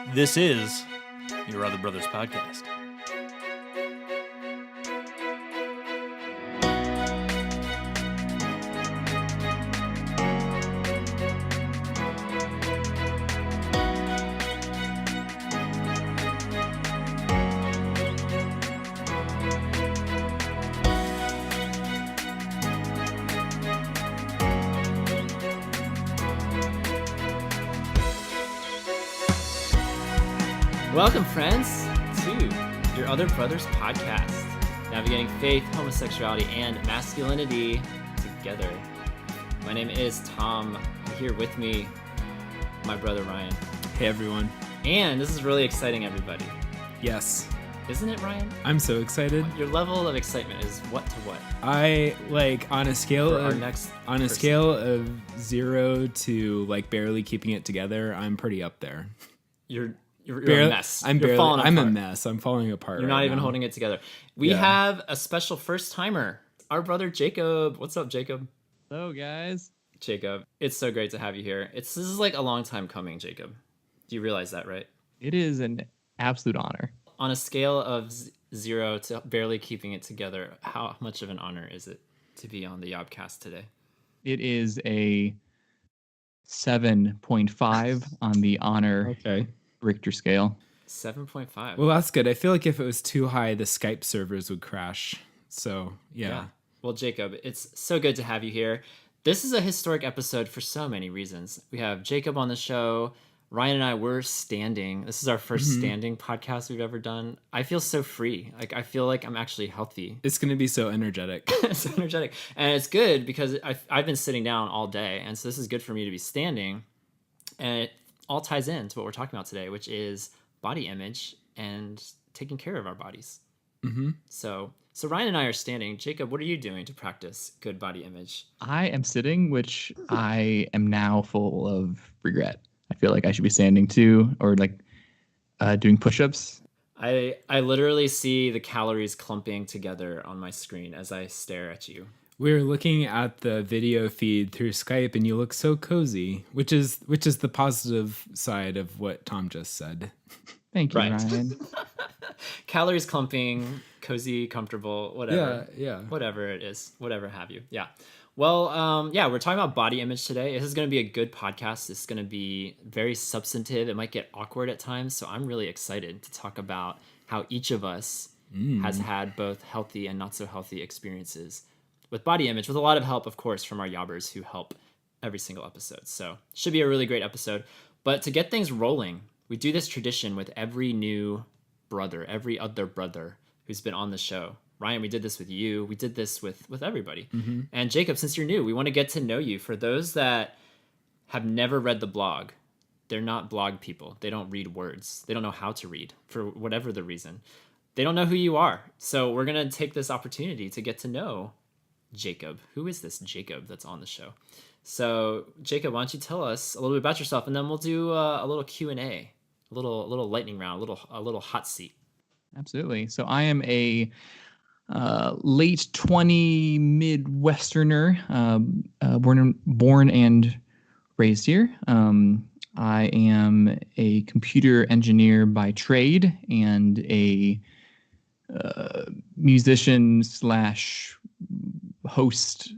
This is Your Other Brothers Podcast. Welcome, friends, to Your Other Brothers Podcast, navigating faith, homosexuality, and masculinity together. My name is Tom, and here with me, my brother Ryan. Hey, everyone. And this is really exciting, everybody. Yes. Isn't it, Ryan? I'm so excited. Your level of excitement is what to what? I on a scale of scale of 0 to barely keeping it together, I'm pretty up there. You're a mess. I'm a mess. I'm falling apart. You're not even holding it together. We have a special first timer, our brother Jacob. What's up, Jacob? Hello, guys. Jacob, it's so great to have you here. This is like a long time coming, Jacob. Do you realize that, right? It is an absolute honor. On a scale of 0 to barely keeping it together, how much of an honor is it to be on the YOBcast today? It is a 7.5 on the honor Richter scale. 7.5. Well, that's good. I feel like if it was too high, the Skype servers would crash. So, yeah. Well, Jacob, it's so good to have you here. This is a historic episode for so many reasons. We have Jacob on the show. Ryan and I were standing. This is our first standing podcast we've ever done. I feel so free. I feel like I'm actually healthy. It's going to be so energetic. It's energetic. And it's good because I've been sitting down all day. And so this is good for me to be standing. And it all ties into what we're talking about today, which is body image and taking care of our bodies. Mm-hmm. So Ryan and I are standing. Jacob, what are you doing to practice good body image? I am sitting, which I am now full of regret. I feel like I should be standing too, or doing push-ups. I literally see the calories clumping together on my screen as I stare at you. We're looking at the video feed through Skype, and you look so cozy, which is the positive side of what Tom just said. Thank you, Right. Ryan. Calories clumping, cozy, comfortable, whatever. Yeah. Whatever it is, whatever have you. Yeah. Well, we're talking about body image today. This is going to be a good podcast. It's going to be very substantive. It might get awkward at times, so I'm really excited to talk about how each of us has had both healthy and not so healthy experiences with body image, with a lot of help, of course, from our YOBBERS who help every single episode. So should be a really great episode. But to get things rolling, we do this tradition with every new brother, every other brother who's been on the show. Ryan, we did this with you. We did this with everybody. Mm-hmm. And Jacob, since you're new, we want to get to know you. For those that have never read the blog, they're not blog people. They don't read words. They don't know how to read for whatever the reason. They don't know who you are. So we're going to take this opportunity to get to know Jacob. Who is this Jacob that's on the show? So Jacob, why don't you tell us a little bit about yourself, and then we'll do a little Q&A, a little lightning round, a little hot seat. Absolutely. So I am a late 20 Midwesterner, born and raised here. I am a computer engineer by trade and a musician / host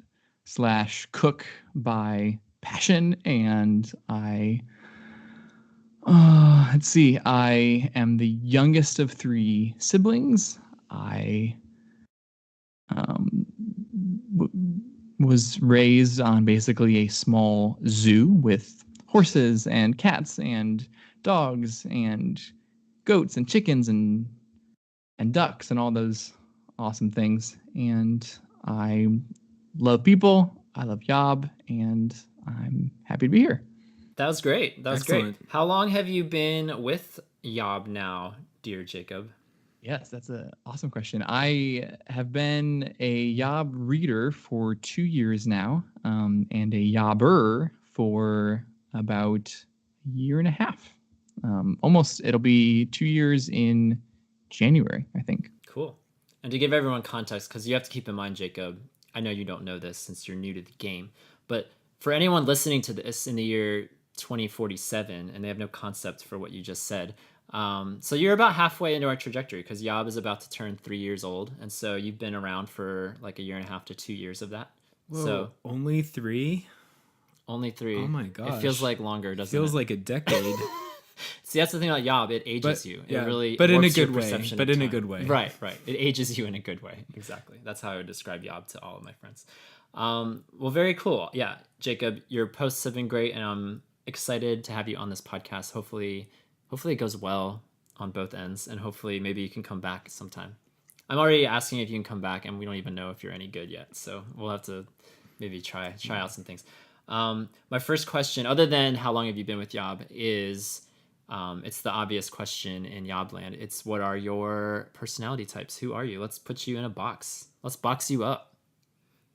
/ cook by passion. And let's see, I am the youngest of 3 siblings. I was raised on basically a small zoo with horses and cats and dogs and goats and chickens and ducks and all those awesome things. And I love people, I love Yob, and I'm happy to be here. That was great. Excellent. Great. How long have you been with Yob now, dear Jacob? Yes, that's an awesome question. I have been a Yob reader for 2 years now, and a Yobber for about a year and a half. It'll be 2 years in January, I think. Cool. And to give everyone context, because you have to keep in mind, Jacob, I know you don't know this since you're new to the game, but for anyone listening to this in the year 2047, and they have no concept for what you just said. So you're about halfway into our trajectory because Yob is about to turn 3 years old, and so you've been around for like a year and a half to 2 years of that. Whoa, So only 3? only 3. Oh my It gosh. feels like longer, doesn't Feels it? like a decade. See, that's the thing about Yob. It ages But, you. yeah, It really but in a warps your good way, perception but of in a time. good way. Right. It ages you in a good way. Exactly. That's how I would describe Yob to all of my friends. Well, very cool. Yeah, Jacob, your posts have been great, and I'm excited to have you on this podcast. Hopefully it goes well on both ends, and hopefully maybe you can come back sometime. I'm already asking if you can come back, and we don't even know if you're any good yet. So we'll have to maybe try out some things. My first question, other than how long have you been with Yob, is it's the obvious question in Yobland. It's what are your personality types? Who are you? Let's put you in a box. Let's box you up.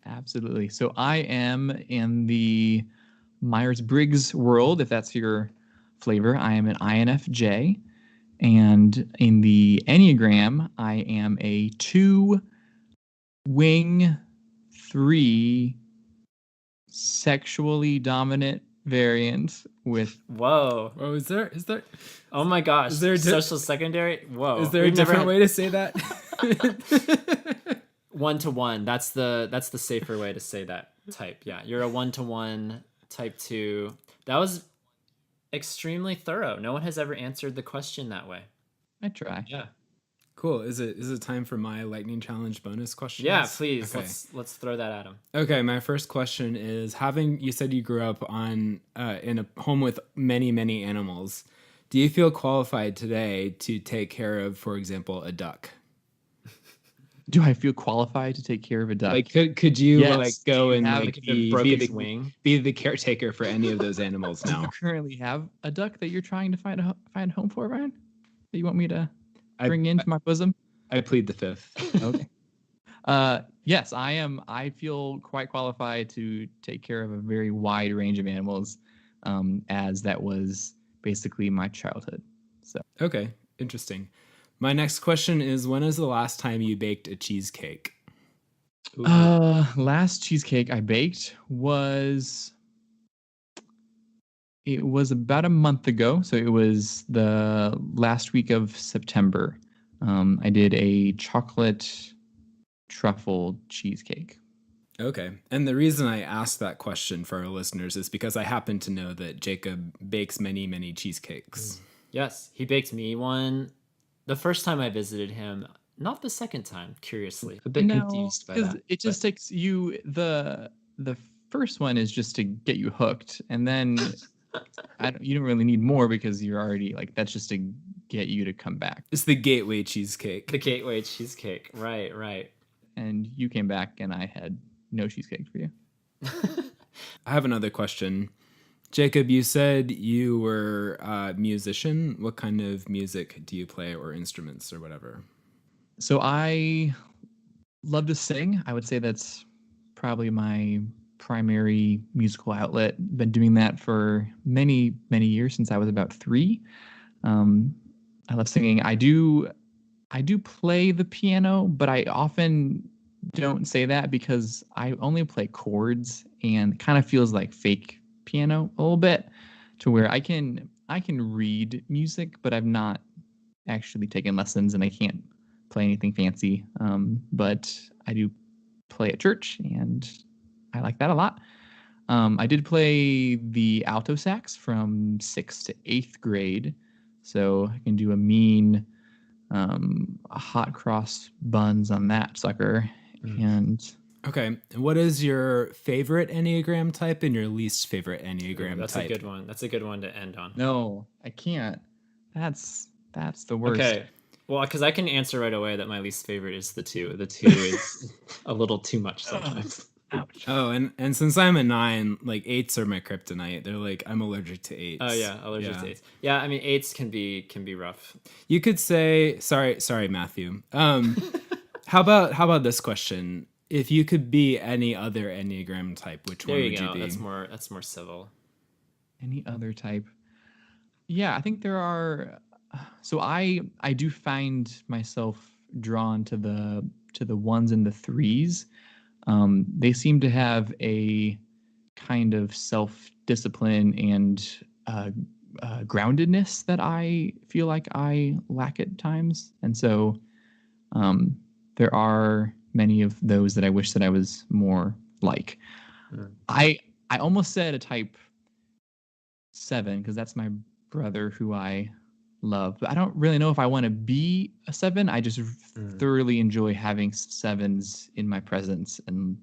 Absolutely. So I am in the Myers-Briggs world, if that's your flavor. I am an INFJ. And in the Enneagram, I am a 2 wing 3 sexually dominant variant with Whoa. Oh, is there Oh my gosh. Is there a social secondary? Whoa. is there a We've never different had- way to say that? 1-to-1. That's the safer way to say that type. Yeah. You're a 1-to-1 type 2. That was extremely thorough. No one has ever answered the question that way. I try. Yeah. Cool. Is it time for my lightning challenge bonus question? Yeah, please. Okay. Let's throw that at him. Okay, my first question is you said you grew up on in a home with many, many animals. Do you feel qualified today to take care of, for example, a duck? Do I feel qualified to take care of a duck? Like could you Yes. like go and Have- like Like if it broke its wing. be the caretaker for any of those animals Do you now? currently have a duck that you're trying to find a home for, Ryan? That you want me to I- bring into my bosom? I plead the fifth. Okay. Yes, I am. I feel quite qualified to take care of a very wide range of animals, as that was basically my childhood. So Okay, interesting. My next question is, when is the last time you baked a cheesecake? last cheesecake I baked was about a month ago. So it was the last week of September. I did a chocolate truffle cheesecake. Okay. And the reason I asked that question for our listeners is because I happen to know that Jacob bakes many, many cheesecakes. Yes, he baked me one the first time I visited him, not the second time, curiously. A bit No, confused by because that. it just takes you the first one is just to get you hooked, and then you don't really need more because you're already like that's just to get you to come back. It's the gateway cheesecake. The gateway cheesecake. Right. And you came back, and I had no cheesecake for you. I have another question. Jacob, you said you were a musician. What kind of music do you play, or instruments or whatever? So I love to sing. I would say that's probably my primary musical outlet. Been doing that for many, many years, since I was about 3. I love singing. I do play the piano, but I often don't say that because I only play chords, and it kind of feels like fake piano a little bit, to where I can read music, but I've not actually taken lessons, and I can't play anything fancy. But I do play at church, and I like that a lot. I did play the alto sax from 6th to 8th grade, so I can do a mean hot cross buns on that sucker. And Okay. And what is your favorite Enneagram type and your least favorite Enneagram That's type? a good one. That's a good one to end on. no, I can't. That's the worst. Okay. Well, because I can answer right away that my least favorite is the 2. The 2 is a little too much sometimes. Ouch. Oh, and since I'm a 9, like 8s are my kryptonite. They're like, I'm allergic to 8s. Oh yeah, allergic to 8s. Yeah, I mean 8s can be rough. You could say, sorry, Matthew. How about this question? If you could be any other Enneagram type, which There one you would go. you be? That's more civil. Any other type? Yeah, I think there are. So I do find myself drawn to the 1s and the 3s. They seem to have a kind of self-discipline and groundedness that I feel like I lack at times. And so there are many of those that I wish that I was more like. I almost said a type 7 because that's my brother who I love, but I don't really know if I want to be a 7. I just thoroughly enjoy having 7s in my presence and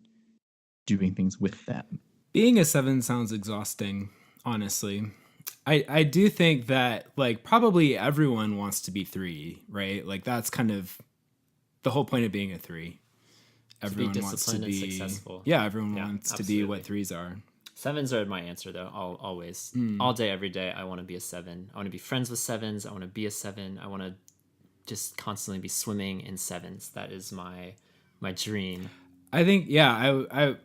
doing things with them. Being a 7 sounds exhausting, honestly. I do think that like probably everyone wants to be 3, right? Like that's kind of the whole point of being a 3. Everyone wants to be successful. Yeah, everyone wants absolutely. to be what 3s are. 7s are my answer though. Always, all day, every day. I want to be a 7. I want to be friends with 7s. I want to be a 7. I want to just constantly be swimming in 7s. That is my dream. I think I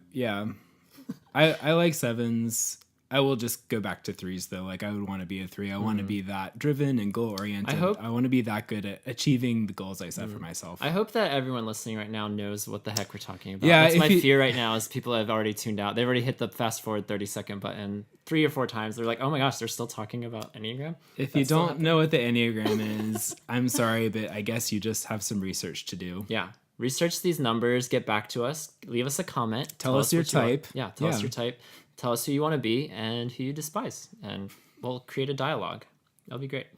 like 7s. I will just go back to 3s though. Like I would want to be a 3. I want to be that driven and goal oriented. I want to be that good at achieving the goals I set for myself. I hope that everyone listening right now knows what the heck we're talking about. Yeah, that's my fear right now is people have already tuned out. They've already hit the fast forward 30-second button 3 or 4 times. They're like, oh my gosh, they're still talking about Enneagram? If you don't know what the Enneagram is, I'm sorry, but I guess you just have some research to do. Yeah. Research these numbers, get back to us, leave us a comment. Tell us your type. Tell us your type. Tell us who you want to be and who you despise. And we'll create a dialogue. That'll be great.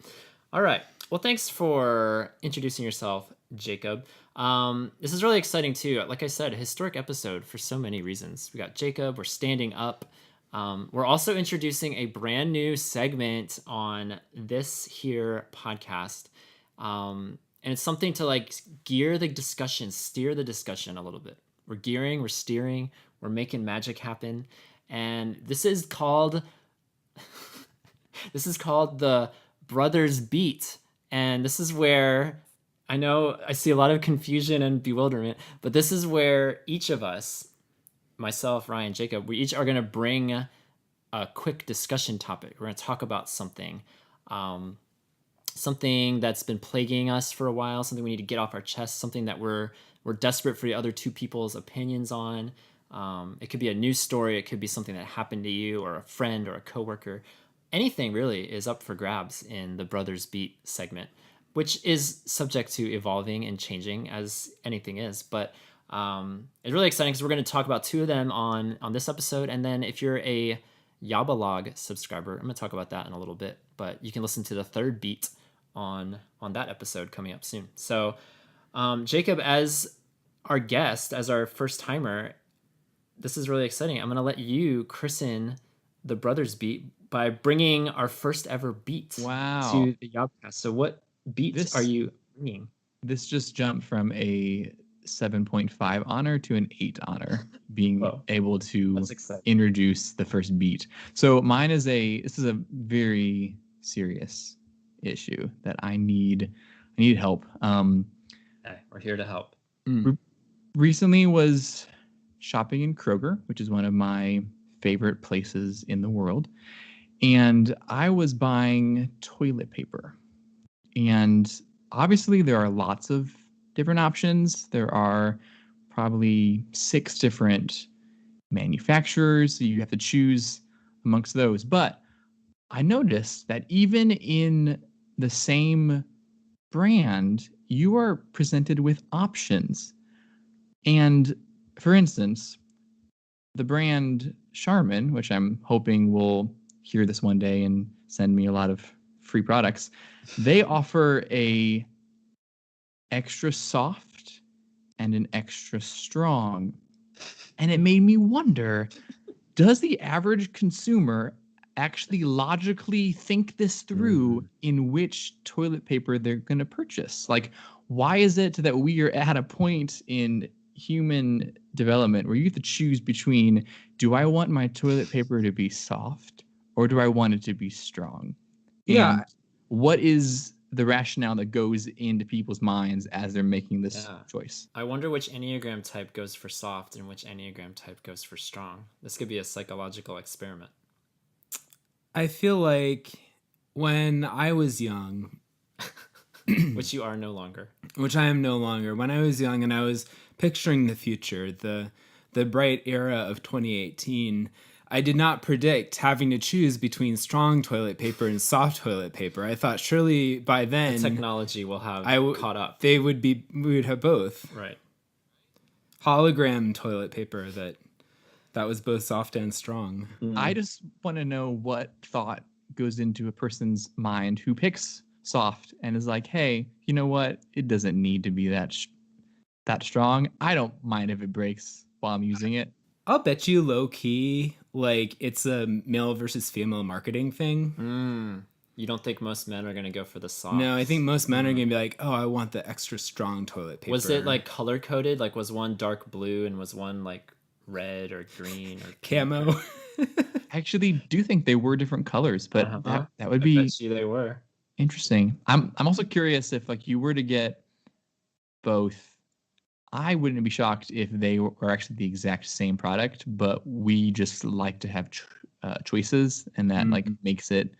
All right. Well, thanks for introducing yourself, Jacob. This is really exciting too. Like I said, a historic episode for so many reasons. We got Jacob. We're standing up. We're also introducing a brand new segment on this here podcast. And it's something to like steer the discussion a little bit. We're gearing, we're steering, we're making magic happen. And this is called the Brothers Beat. And this is where I know I see a lot of confusion and bewilderment, but this is where each of us, myself, Ryan, Jacob, we each are going to bring a quick discussion topic. We're going to talk about something. Something that's been plaguing us for a while, something we need to get off our chest, something that we're desperate for the other two people's opinions on. It could be a news story. It could be something that happened to you or a friend or a coworker. Anything really is up for grabs in the Brothers Beat segment, which is subject to evolving and changing as anything is. But it's really exciting because we're going to talk about 2 of them on this episode. And then if you're a YOBBERS subscriber, I'm going to talk about that in a little bit. But you can listen to the 3rd beat on that episode coming up soon. So Jacob, as our guest, as our first timer, this is really exciting. I'm going to let you christen the Brothers Beat by bringing our first ever beat to the YOBcast. So what beat are you bringing? This just jumped from a 7.5 honor to an 8 honor, being able to introduce the first beat. So mine is this is a very serious issue that I need help. Okay, we're here to help. Recently was shopping in Kroger, which is one of my favorite places in the world. And I was buying toilet paper. And obviously there are lots of different options. There are probably 6 different manufacturers. So you have to choose amongst those. But I noticed that even in the same brand, you are presented with options. And for instance, the brand Charmin, which I'm hoping will hear this one day and send me a lot of free products, they offer a extra soft and an extra strong. And it made me wonder, does the average consumer actually logically think this through in which toilet paper they're going to purchase? Like, why is it that we are at a point in human development where you have to choose between, do I want my toilet paper to be soft or do I want it to be strong? Yeah. And what is the rationale that goes into people's minds as they're making this choice? I wonder which Enneagram type goes for soft and which Enneagram type goes for strong. This could be a psychological experiment. I feel like when I was young, which you are no longer, which I am no longer, when I was young and I was picturing the future, the bright era of 2018, I did not predict having to choose between strong toilet paper and soft toilet paper. I thought surely by then Technology will have caught up. we would have both. Right. Hologram toilet paper that was both soft and strong. I just want to know what thought goes into a person's mind who picks soft and is like, hey, you know what? It doesn't need to be that strong. I don't mind if it breaks while I'm using it. I'll bet you low key, like it's a male versus female marketing thing. You don't think most men are going to go for the soft? No, I think most men are going to be like, oh, I want the extra strong toilet paper. Was it like color coded? Like was one dark blue and was one like red or green or camo? I actually do think they were different colors, but that would be they were interesting. I'm also curious if like you were to get both. I wouldn't be shocked if they were actually the exact same product, but we just like to have choices, and that like makes it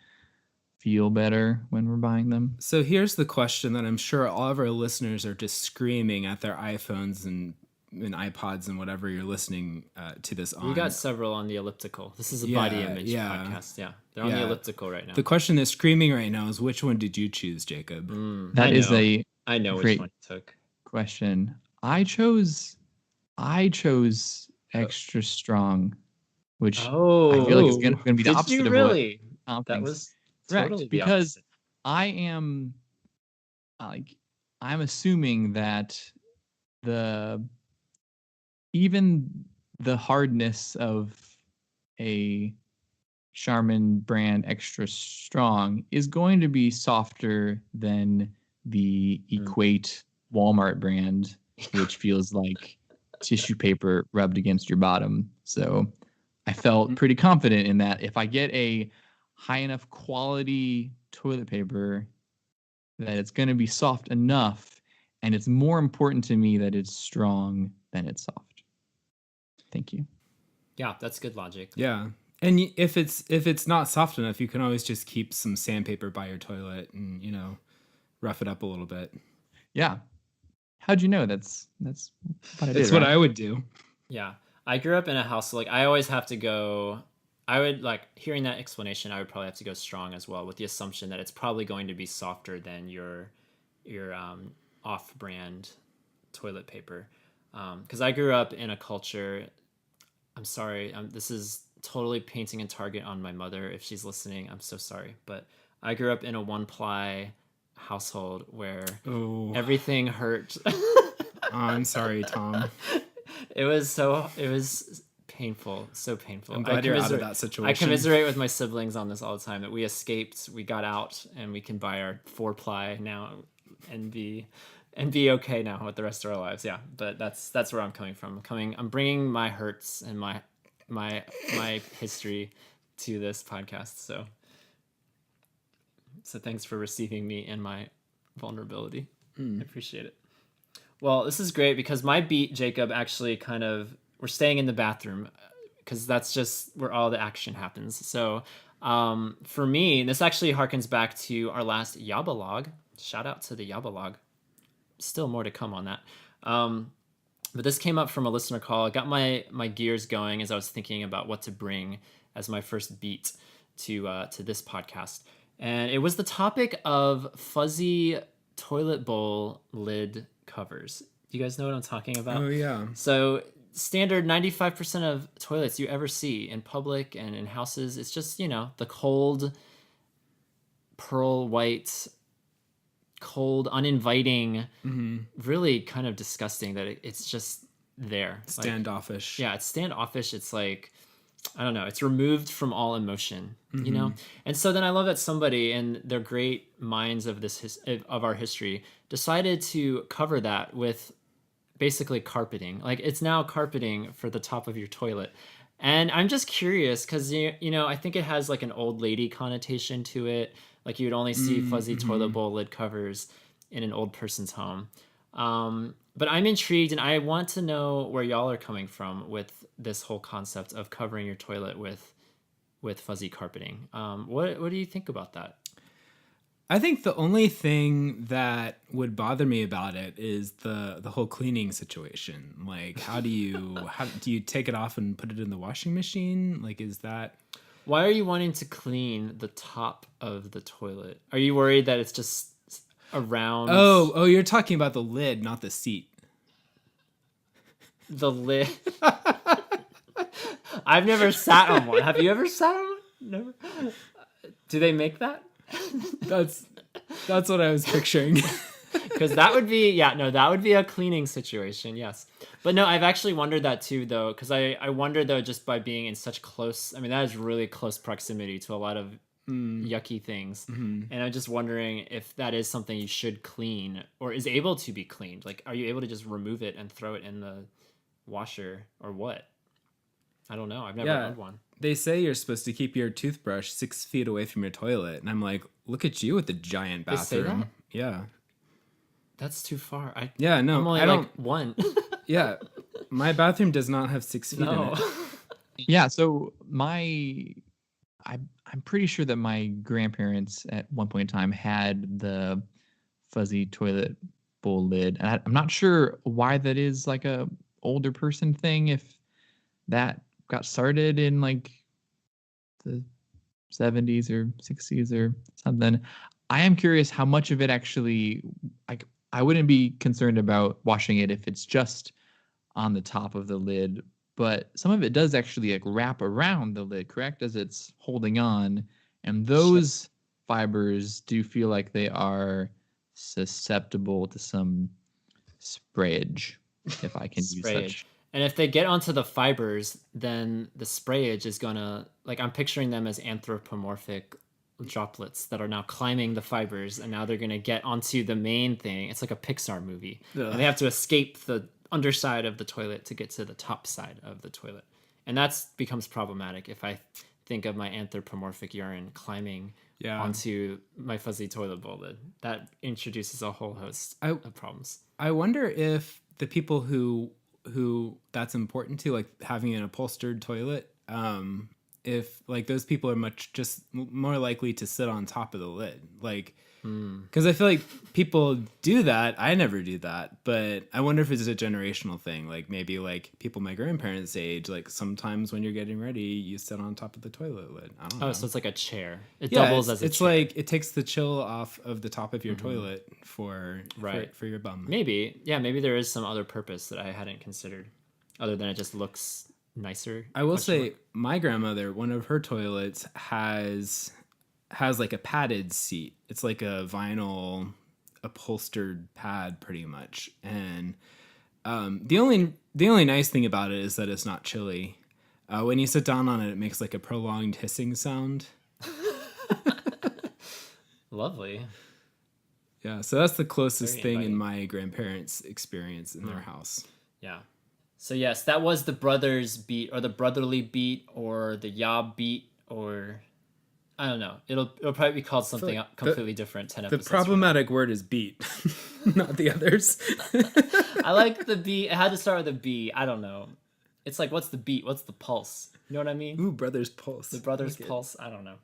feel better when we're buying them. So here's the question that I'm sure all of our listeners are just screaming at their iPhones and iPods and whatever you're listening to this on. We got several on the elliptical. This is a body image podcast. Yeah, they're on the elliptical right now. The question that's screaming right now is, which one did you choose, Jacob? I know which one you took. Question. I chose extra strong, which I feel like is going to be the opposite of what Tom that thinks. was Correct, totally because I am I'm assuming that even the hardness of a Charmin brand extra strong is going to be softer than the Equate Walmart brand, which feels like tissue paper rubbed against your bottom. So I felt pretty confident in that if I get a high enough quality toilet paper, that it's going to be soft enough, and it's more important to me that it's strong than it's soft. Thank you. Yeah, that's good logic. Yeah. And if it's not soft enough, you can always just keep some sandpaper by your toilet and, rough it up a little bit. Yeah. How'd you know? That's what I did. That's what I would do. Yeah. I grew up in a house, like I always have to go, I would like hearing that explanation, I would probably have to go strong as well, with the assumption that it's probably going to be softer than your off-brand toilet paper. Because I grew up in a culture, I'm sorry, this is totally painting a target on my mother. If she's listening, I'm so sorry. But I grew up in a one-ply household where everything hurt. I'm sorry, Tom. It was painful, so painful. I'm glad you're out of that situation. I commiserate with my siblings on this all the time, that we escaped, we got out, and we can buy our 4-ply now and be okay now with the rest of our lives. Yeah, but that's where I'm coming from. I'm bringing my hurts and my history to this podcast. So thanks for receiving me in my vulnerability. I appreciate it. Well, this is great because my beat, Jacob, actually we're staying in the bathroom because that's just where all the action happens. So for me, this actually harkens back to our last YOBBERS. Shout out to the YOBBERS. Still more to come on that. But this came up from a listener call. It got my gears going as I was thinking about what to bring as my first beat to this podcast. And it was the topic of fuzzy toilet bowl lid covers. Do you guys know what I'm talking about? Oh, yeah. So standard 95% of toilets you ever see in public and in houses, it's just, the cold, pearl white, cold, uninviting, really kind of disgusting that it's just there. Standoffish. Like, yeah, it's standoffish. It's like, I don't know, it's removed from all emotion, And so then I love that somebody in their great minds of of our history decided to cover that with basically carpeting. Like it's now carpeting for the top of your toilet. And I'm just curious because, I think it has like an old lady connotation to it. Like you would only see fuzzy toilet bowl lid covers in an old person's home. But I'm intrigued and I want to know where y'all are coming from with this whole concept of covering your toilet with fuzzy carpeting. What do you think about that? I think the only thing that would bother me about it is the whole cleaning situation. Like, how do you take it off and put it in the washing machine? Like, is that... Why are you wanting to clean the top of the toilet? Are you worried that it's just around? Oh, you're talking about the lid, not the seat. The lid. I've never sat on one. Have you ever sat on one? Never. Do they make that? That's what I was picturing. Because that would be that would be a cleaning situation, yes. But no, I've actually wondered that too, though, because I wonder, though, just by being in such close, I mean, that is really close proximity to a lot of yucky things. And I'm just wondering if that is something you should clean or is able to be cleaned. Like, are you able to just remove it and throw it in the washer or what? I don't know. I've never owned one. They say you're supposed to keep your toothbrush 6 feet away from your toilet. And I'm like, look at you with the giant bathroom. They say that? Yeah. That's too far. I'm only I don't one. Yeah. My bathroom does not have 6 feet in it. Yeah, so I'm pretty sure that my grandparents at one point in time had the fuzzy toilet bowl lid. And I'm not sure why that is like a older person thing, if that got started in like the 70s or 60s or something. I am curious how much of it actually, like, I wouldn't be concerned about washing it if it's just on the top of the lid, but some of it does actually like wrap around the lid, correct? As it's holding on. And those fibers do feel like they are susceptible to some sprayage, if I can use such. And if they get onto the fibers, then the sprayage is gonna, like, I'm picturing them as anthropomorphic droplets that are now climbing the fibers, and now they're gonna get onto the main thing. It's like a Pixar movie. Ugh. And they have to escape the underside of the toilet to get to the top side of the toilet. And that becomes problematic if I think of my anthropomorphic urine climbing onto my fuzzy toilet bowl lid. That introduces a whole host of problems. I wonder if the people who that's important to, like having an upholstered toilet, if like those people are just more likely to sit on top of the lid, like because I feel like people do that. I never do that, but I wonder if it's a generational thing. Like maybe like people my grandparents' age, like sometimes when you're getting ready, you sit on top of the toilet lid. I don't know. Oh, so it's like a chair. It doubles as a chair. It's like it takes the chill off of the top of your toilet for your bum. Maybe there is some other purpose that I hadn't considered, other than it just looks nicer. I will say my grandmother, one of her toilets has like a padded seat. It's like a vinyl upholstered pad pretty much. And the only nice thing about it is that it's not chilly. When you sit down on it, it makes like a prolonged hissing sound. Lovely. Yeah, so that's the closest thing in my grandparents' experience in their house. Yeah. So yes, that was the brothers beat, or the brotherly beat, or the yob beat, or I don't know. It'll probably be called something completely different 10 episodes. The problematic word is beat, not the others. I like the B. It had to start with a B. I don't know. It's like, what's the beat? What's the pulse? You know what I mean? Ooh, Brothers Pulse. The Brothers Pulse. I don't know.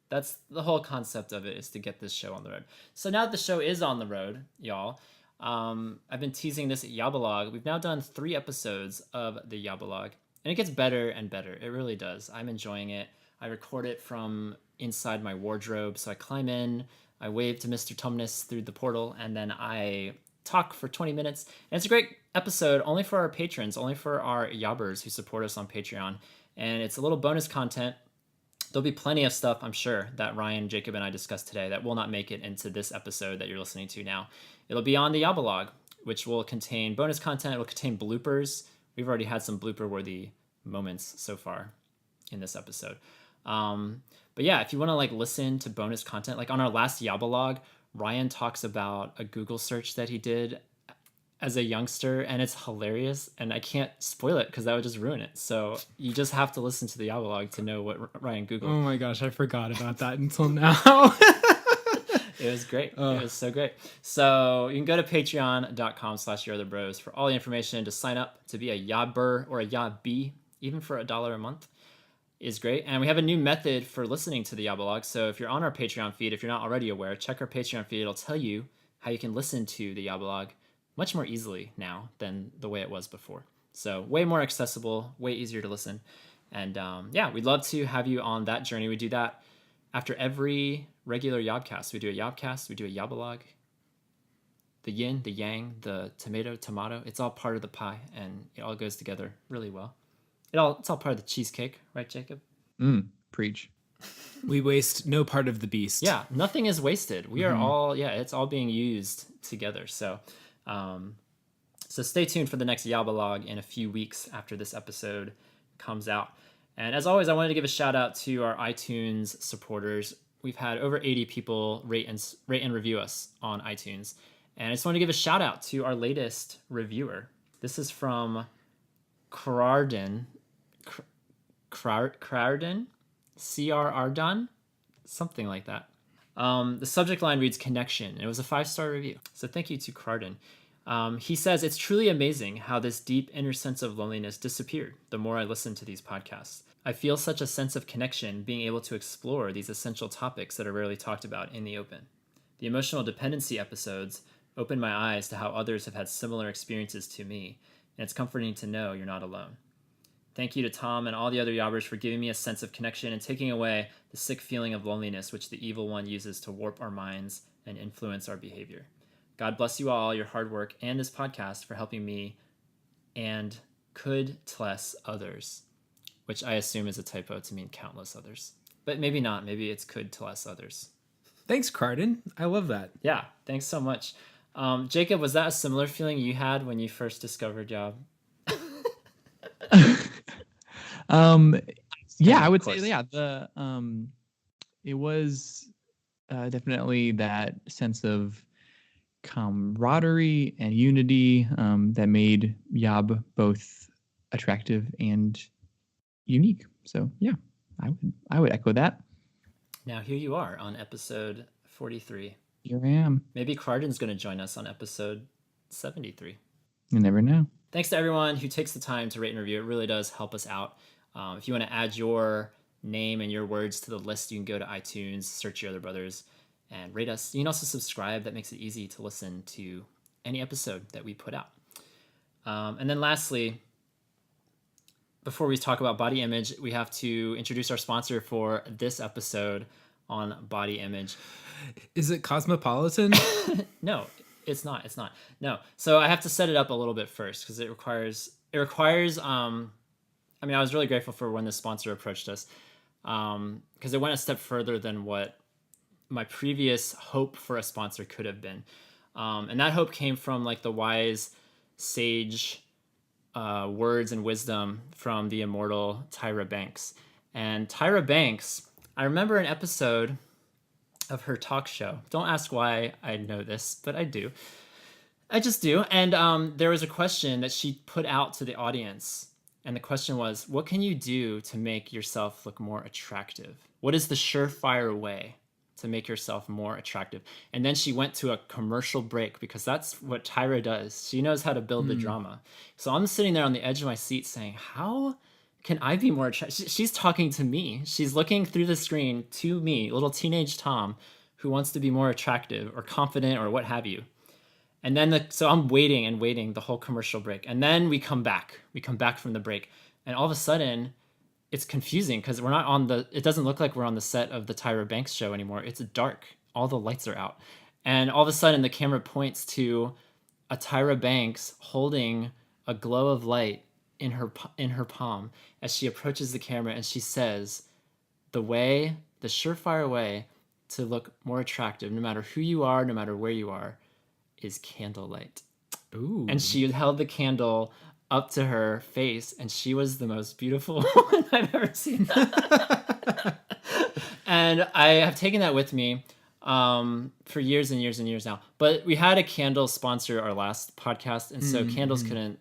That's the whole concept of it, is to get this show on the road. So now that the show is on the road, y'all, I've been teasing this YOBBELOG. We've now done 3 episodes of the YOBBELOG, and it gets better and better. It really does. I'm enjoying it. I record it from inside my wardrobe. So I climb in, I wave to Mr. Tumnus through the portal, and then I talk for 20 minutes. And it's a great episode only for our patrons, only for our YOBBERS who support us on Patreon. And it's a little bonus content. There'll be plenty of stuff, I'm sure, that Ryan, Jacob, and I discussed today that will not make it into this episode that you're listening to now. It'll be on the YOBBELOG, which will contain bonus content. It'll contain bloopers. We've already had some blooper-worthy moments so far in this episode. But yeah, if you want to like listen to bonus content, like on our last YOBBELOG, Ryan talks about a Google search that he did as a youngster, and it's hilarious, and I can't spoil it because that would just ruin it. So you just have to listen to the YOBBELOG to know what Ryan Googled. Oh my gosh, I forgot about that until now. It was great. It was so great. So you can go to patreon.com/yourotherbros for all the information to sign up to be a YOBBER or a YOBBE, even for $1 a month. is great. And we have a new method for listening to the YOBBERS. So if you're on our Patreon feed, if you're not already aware, check our Patreon feed. It'll tell you how you can listen to the YOBBERS much more easily now than the way it was before. So way more accessible, way easier to listen. And yeah, we'd love to have you on that journey. We do that after every regular YOBcast. We do a YOBcast, we do a YOBBERS. The yin, the yang, the tomato, it's all part of the pie, and it all goes together really well. It's all part of the cheesecake, right, Jacob? Preach. We waste no part of the beast. Yeah, nothing is wasted. We are all, it's all being used together. So stay tuned for the next YOBBERS in a few weeks after this episode comes out. And as always, I wanted to give a shout out to our iTunes supporters. We've had over 80 people rate and review us on iTunes. And I just want to give a shout out to our latest reviewer. This is from Crarden, Crarden, something like that. The subject line reads connection. It was a 5-star review. So thank you to Crarden. He says, it's truly amazing how this deep inner sense of loneliness disappeared the more I listen to these podcasts. I feel such a sense of connection being able to explore these essential topics that are rarely talked about in the open. The emotional dependency episodes opened my eyes to how others have had similar experiences to me, and it's comforting to know you're not alone. Thank you to Tom and all the other YOBBERS for giving me a sense of connection and taking away the sick feeling of loneliness which the evil one uses to warp our minds and influence our behavior. God bless you all, your hard work, and this podcast for helping me and could bless others, which I assume is a typo to mean countless others. But maybe not. Maybe it's could bless others. Thanks, Crarden. I love that. Yeah, thanks so much. Jacob, was that a similar feeling you had when you first discovered Yob? Yeah, I would say, yeah, it was definitely that sense of camaraderie and unity that made Yob both attractive and unique. So yeah, I would echo that. Now here you are on episode 43. Here I am. Maybe Crarden's going to join us on episode 73. You never know. Thanks to everyone who takes the time to rate and review. It really does help us out. If you want to add your name and your words to the list, you can go to iTunes, search Your Other Brothers, and rate us. You can also subscribe. That makes it easy to listen to any episode that we put out. And then lastly, before we talk about body image, we have to introduce our sponsor for this episode on body image. Is it Cosmopolitan? No, it's not. No. So I have to set it up a little bit first because it requires, I mean, I was really grateful for when the sponsor approached us because it went a step further than what my previous hope for a sponsor could have been. And that hope came from like the wise sage words and wisdom from the immortal Tyra Banks. And Tyra Banks, I remember an episode of her talk show. Don't ask why I know this, but I do. I just do. And there was a question that she put out to the audience. And the question was, what can you do to make yourself look more attractive? What is the surefire way to make yourself more attractive? And then she went to a commercial break because that's what Tyra does. She knows how to build the drama. So I'm sitting there on the edge of my seat saying, how can I be more attractive? She's talking to me. She's looking through the screen to me, little teenage Tom, who wants to be more attractive or confident or what have you. And then so I'm waiting the whole commercial break. And then we come back. We come back from the break. And all of a sudden, it's confusing because we're not it doesn't look like we're on the set of the Tyra Banks show anymore. It's dark. All the lights are out. And all of a sudden, the camera points to a Tyra Banks holding a glow of light in her palm as she approaches the camera and she says, the surefire way to look more attractive, no matter who you are, no matter where you are, is candlelight. Ooh. And she held the candle up to her face, and she was the most beautiful woman I've ever seen. And I have taken that with me for years and years and years now. But we had a candle sponsor our last podcast, and so candles couldn't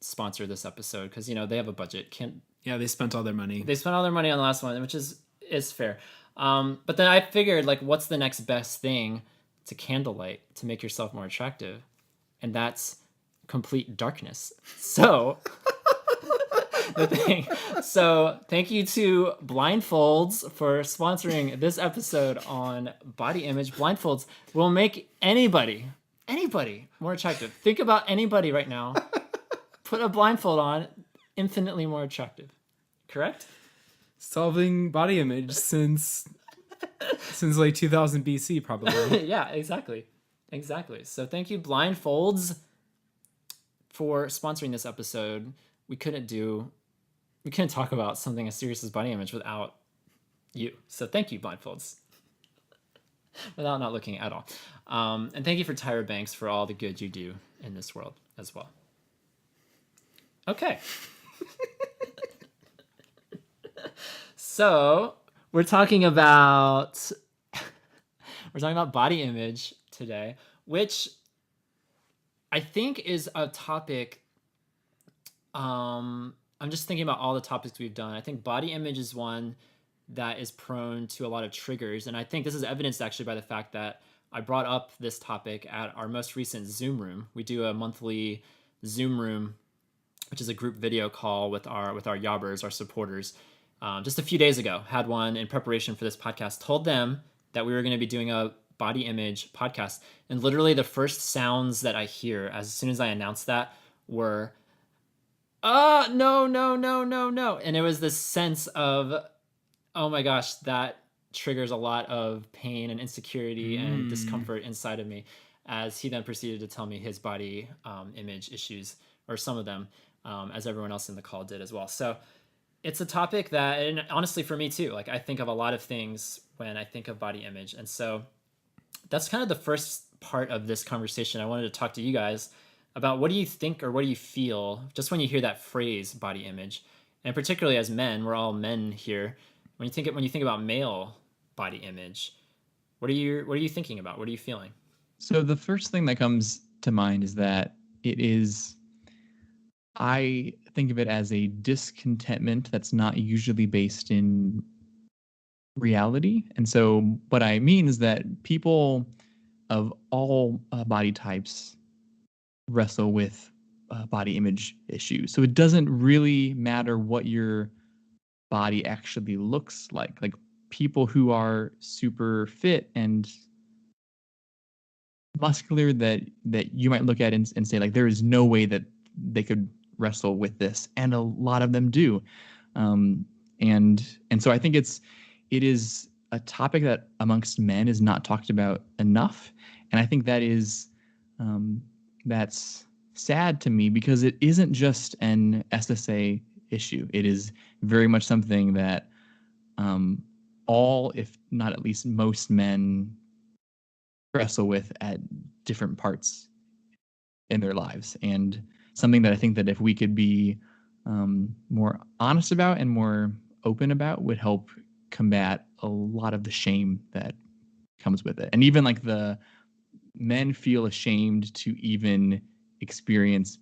sponsor this episode because they have a budget. Yeah, they spent all their money. They spent all their money on the last one, which is fair. But then I figured, like, what's the next best thing to candlelight to make yourself more attractive? And that's complete darkness. So the thing. So thank you to Blindfolds for sponsoring this episode on body image. Blindfolds will make anybody more attractive. Think about anybody right now. Put a blindfold on, infinitely more attractive. Correct? Solving body image since like 2000 BC, probably. Yeah, exactly. So thank you, Blindfolds, for sponsoring this episode. We couldn't talk about something as serious as body image without you. So thank you, Blindfolds. Without not looking at all. And thank you for Tyra Banks for all the good you do in this world as well. Okay. So we're talking about body image today, which I think is a topic. I'm just thinking about all the topics we've done. I think body image is one that is prone to a lot of triggers, and I think this is evidenced actually by the fact that I brought up this topic at our most recent Zoom room. We do a monthly Zoom room, which is a group video call with our YOBBERS, our supporters. Just a few days ago, had one in preparation for this podcast, told them that we were going to be doing a body image podcast. And literally the first sounds that I hear as soon as I announced that were, no. And it was this sense of, oh my gosh, that triggers a lot of pain and insecurity and discomfort inside of me, as he then proceeded to tell me his body image issues, or some of them, as everyone else in the call did as well. So it's a topic that, and honestly for me too, like I think of a lot of things when I think of body image. And so that's kind of the first part of this conversation. I wanted to talk to you guys about what do you think or what do you feel just when you hear that phrase body image, and particularly as men, we're all men here. When you think about male body image, what are you thinking about? What are you feeling? So the first thing that comes to mind is that I think of it as a discontentment that's not usually based in reality. And so what I mean is that people of all body types wrestle with body image issues. So it doesn't really matter what your body actually looks like. Like people who are super fit and muscular that you might look at and say, like, there is no way that they could wrestle with this, and a lot of them do. And so I think it is a topic that amongst men is not talked about enough, and I think that is that's sad to me, because it isn't just an SSA issue. It is very much something that all, if not at least most men wrestle with at different parts in their lives, and something that I think that if we could be more honest about and more open about would help combat a lot of the shame that comes with it. And even like the men feel ashamed to even experience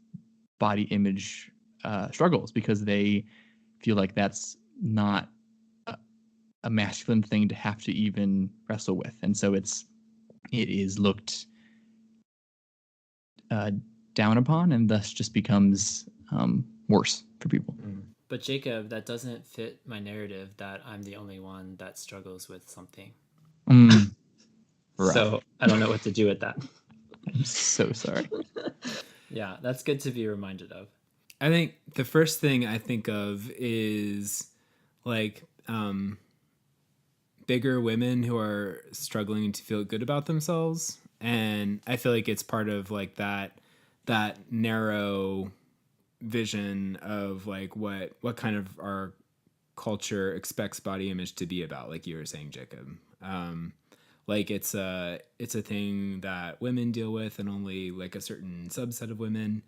body image struggles, because they feel like that's not a masculine thing to have to even wrestle with. And so it is looked down upon, and thus just becomes worse for people. But Jacob, that doesn't fit my narrative that I'm the only one that struggles with something. Right. So I don't know what to do with that. I'm so sorry. Yeah, that's good to be reminded of. I think the first thing I think of is like bigger women who are struggling to feel good about themselves. And I feel like it's part of like that narrow vision of like what kind of our culture expects body image to be about, like you were saying, Jacob. Like it's a thing that women deal with, and only like a certain subset of women,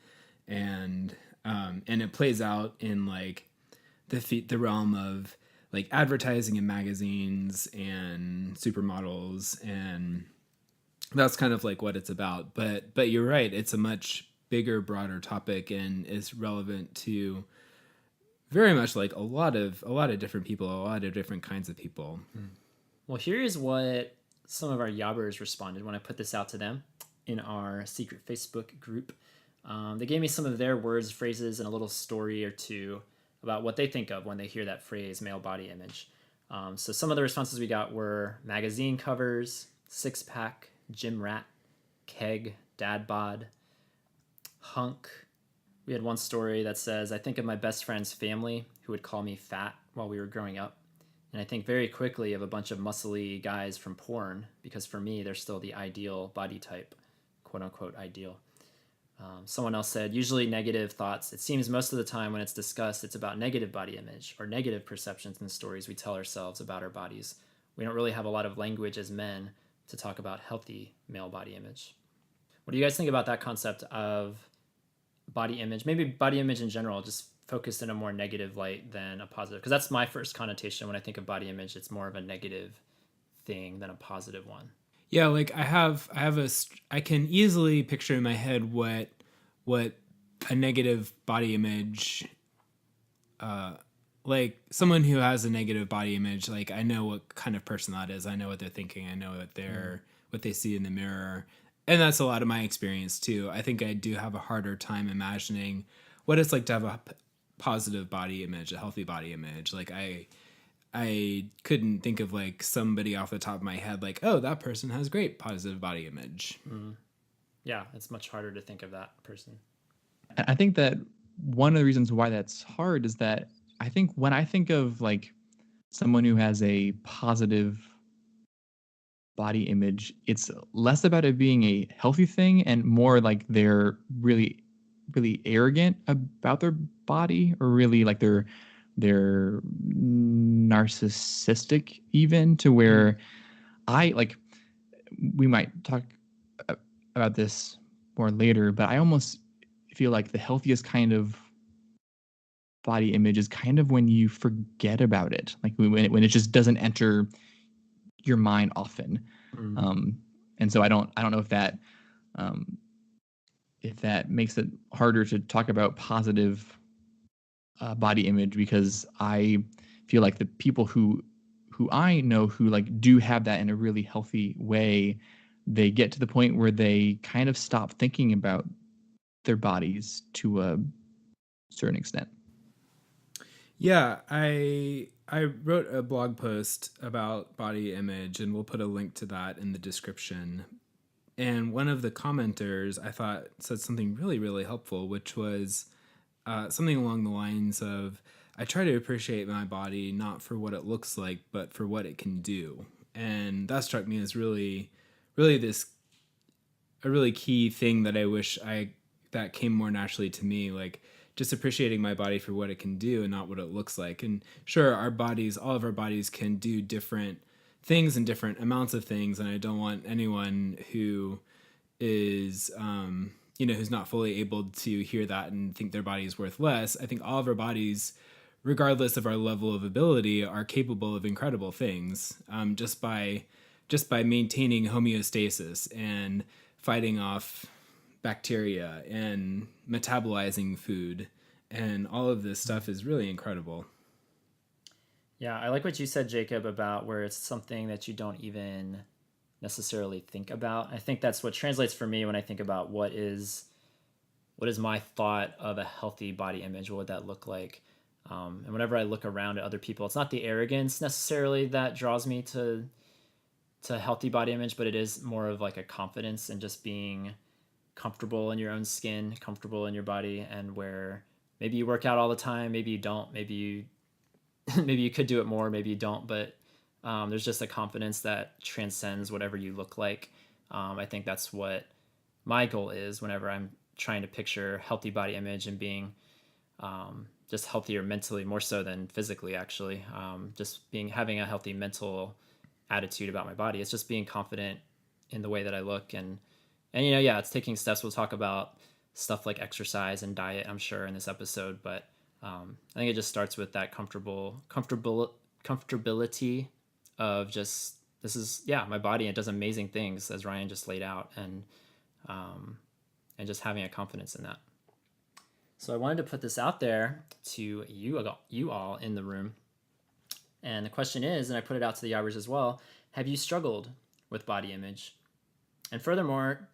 and it plays out in like the realm of like advertising and magazines and supermodels, and that's kind of like what it's about. But you're right, it's a much bigger, broader topic, and is relevant to very much like a lot of different people, a lot of different kinds of people. Well, here's what some of our YOBBERS responded when I put this out to them in our secret Facebook group. They gave me some of their words, phrases, and a little story or two about what they think of when they hear that phrase male body image. So some of the responses we got were magazine covers, six pack, gym rat, keg, dad bod, hunk. We had one story that says, I think of my best friend's family who would call me fat while we were growing up. And I think very quickly of a bunch of muscly guys from porn, because for me, they're still the ideal body type, quote unquote ideal. Someone else said, usually negative thoughts. It seems most of the time when it's discussed, it's about negative body image or negative perceptions and stories we tell ourselves about our bodies. We don't really have a lot of language as men to talk about healthy male body image. What do you guys think about that concept of body image? Maybe body image in general, just focused in a more negative light than a positive? Because that's my first connotation when I think of body image. It's more of a negative thing than a positive one. Yeah, like I can easily picture in my head what a negative body image, like someone who has a negative body image, like I know what kind of person that is. I know what they're thinking. I know what they see in the mirror. And that's a lot of my experience too. I think I do have a harder time imagining what it's like to have a positive body image, a healthy body image. Like I couldn't think of like somebody off the top of my head, like, oh, that person has great positive body image. Mm. Yeah, it's much harder to think of that person. I think that one of the reasons why that's hard is that I think when I think of like someone who has a positive body image, it's less about it being a healthy thing and more like they're really, really arrogant about their body, or really like they're narcissistic even, to where I like, we might talk about this more later, but I almost feel like the healthiest kind of body image is kind of when you forget about it, like when it just doesn't enter your mind often. And so I don't know if that makes it harder to talk about positive body image, because I feel like the people who I know who like do have that in a really healthy way, they get to the point where they kind of stop thinking about their bodies to a certain extent. Yeah, I wrote a blog post about body image, and we'll put a link to that in the description. And one of the commenters, I thought, said something really, really helpful, which was something along the lines of, I try to appreciate my body not for what it looks like, but for what it can do. And that struck me as really, really a really key thing that I wish that came more naturally to me, like just appreciating my body for what it can do and not what it looks like. And sure, all of our bodies can do different things and different amounts of things. And I don't want anyone who is, who's not fully able to hear that and think their body is worth less. I think all of our bodies, regardless of our level of ability, are capable of incredible things, just by maintaining homeostasis and fighting off bacteria and metabolizing food, and all of this stuff is really incredible. Yeah, I like what you said, Jacob, about where it's something that you don't even necessarily think about. I think that's what translates for me when I think about what is my thought of a healthy body image. What would that look like? And whenever I look around at other people, it's not the arrogance necessarily that draws me to healthy body image, but it is more of like a confidence and just being comfortable in your own skin, comfortable in your body, and where maybe you work out all the time, maybe you don't, maybe you could do it more, maybe you don't, but there's just a confidence that transcends whatever you look like. I think that's what my goal is whenever I'm trying to picture healthy body image, and being just healthier mentally, more so than physically, actually. Just having a healthy mental attitude about my body. It's just being confident in the way that I look, and it's taking steps. We'll talk about stuff like exercise and diet, I'm sure, in this episode, but I think it just starts with that comfortability of just, this is my body, and it does amazing things, as Ryan just laid out, and just having a confidence in that. So I wanted to put this out there to you all in the room. And the question is, and I put it out to the YOBBERS as well, have you struggled with body image? And furthermore,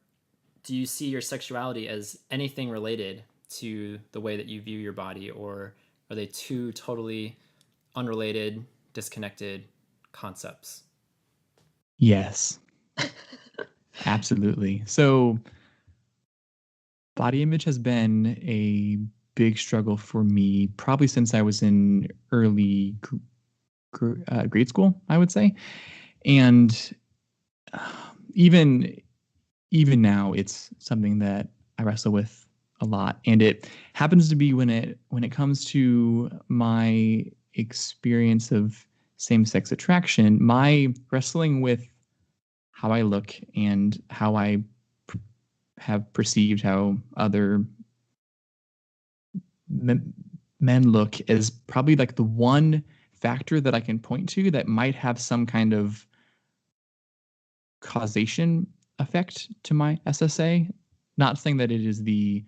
do you see your sexuality as anything related to the way that you view your body, or Are they two totally unrelated, disconnected concepts? Yes, absolutely. So body image has been a big struggle for me probably since I was in early grade school, I would say. And even even now, it's something that I wrestle with a lot. And it happens to be when it comes to my experience of same-sex attraction, my wrestling with how I look and how I have perceived how other men look is probably like the one factor that I can point to that might have some kind of causation effect to my SSA. Not saying that it is the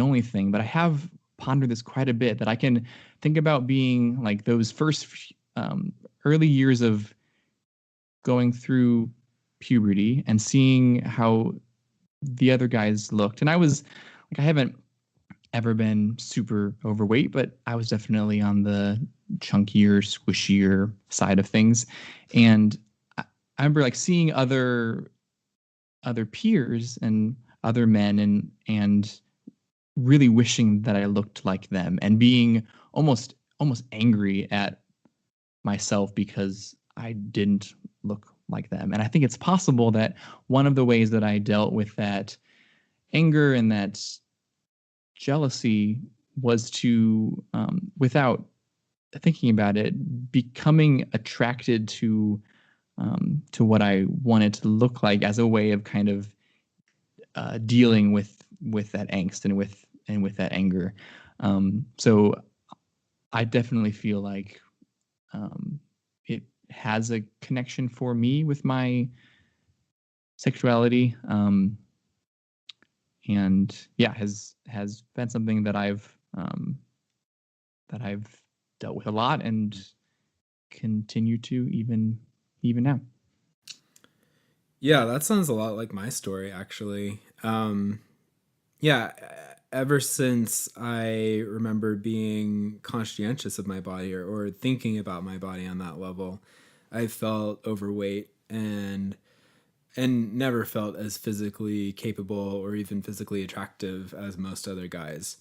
only thing, but I have pondered this quite a bit that I can think about being like those first early years of going through puberty and seeing how the other guys looked. And I was like, I haven't ever been super overweight, but I was definitely on the chunkier, squishier side of things. And I remember like seeing other peers and other men and really wishing that I looked like them and being almost angry at myself because I didn't look like them. And I think it's possible that one of the ways that I dealt with that anger and that jealousy was to, without thinking about it, becoming attracted to what I wanted to look like as a way of kind of dealing with that angst and with that anger. So I definitely feel like it has a connection for me with my sexuality, and yeah, has been something that I've dealt with a lot and continue to even now. Yeah, that sounds a lot like my story, actually. Yeah, ever since I remember being conscientious of my body or thinking about my body on that level, I felt overweight and never felt as physically capable or even physically attractive as most other guys.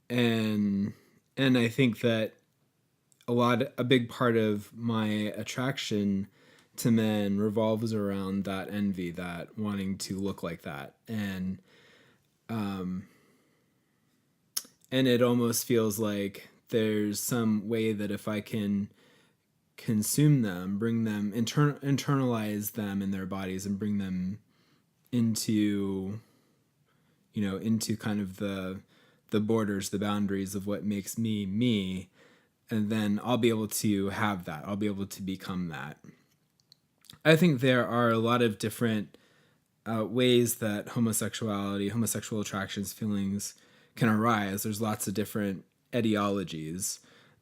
And I think that a big part of my attraction to men revolves around that envy, that wanting to look like that. And it almost feels like there's some way that if I can consume them, bring them, internalize them in their bodies and bring them into, into kind of the borders, the boundaries of what makes me me, and then I'll be able to have that. I'll be able to become that. I think there are a lot of different ways that homosexual attractions, feelings can arise. There's lots of different etiologies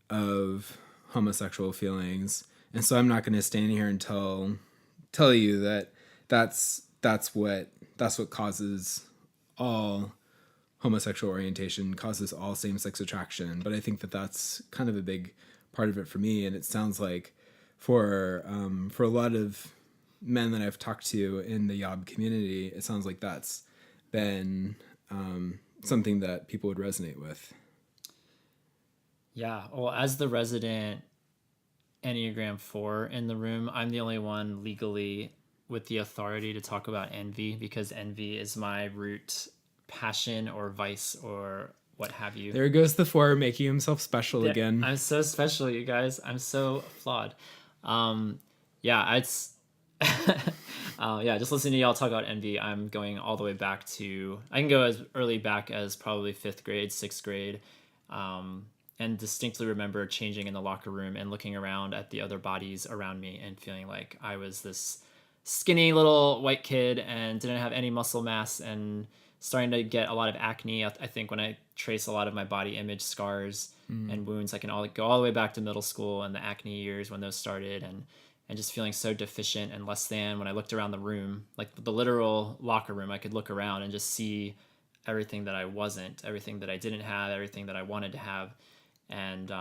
of homosexual feelings, and so I'm not going to stand here and tell you that that's what causes all homosexual orientation, causes all same-sex attraction. But I think that that's kind of a big part of it for me, and it sounds like for a lot of men that I've talked to in the YOB community, it sounds like that's been something that people would resonate with. Yeah. Well, as the resident Enneagram 4 in the room, I'm the only one legally with the authority to talk about envy, because envy is my root passion or vice or what have you. There goes the 4 making himself special again. I'm so special, you guys. I'm so flawed. Yeah, it's yeah, just listening to y'all talk about envy, I'm going all the way back to, I can go as early back as probably 5th grade, 6th grade, and distinctly remember changing in the locker room and looking around at the other bodies around me and feeling like I was this skinny little white kid and didn't have any muscle mass, and starting to get a lot of acne. I think when I trace a lot of my body image scars and wounds, I can go all the way back to middle school and the acne years when those started, and just feeling so deficient and less than. When I looked around the room, like the literal locker room, I could look around and just see everything that I wasn't, everything that I didn't have, everything that I wanted to have. And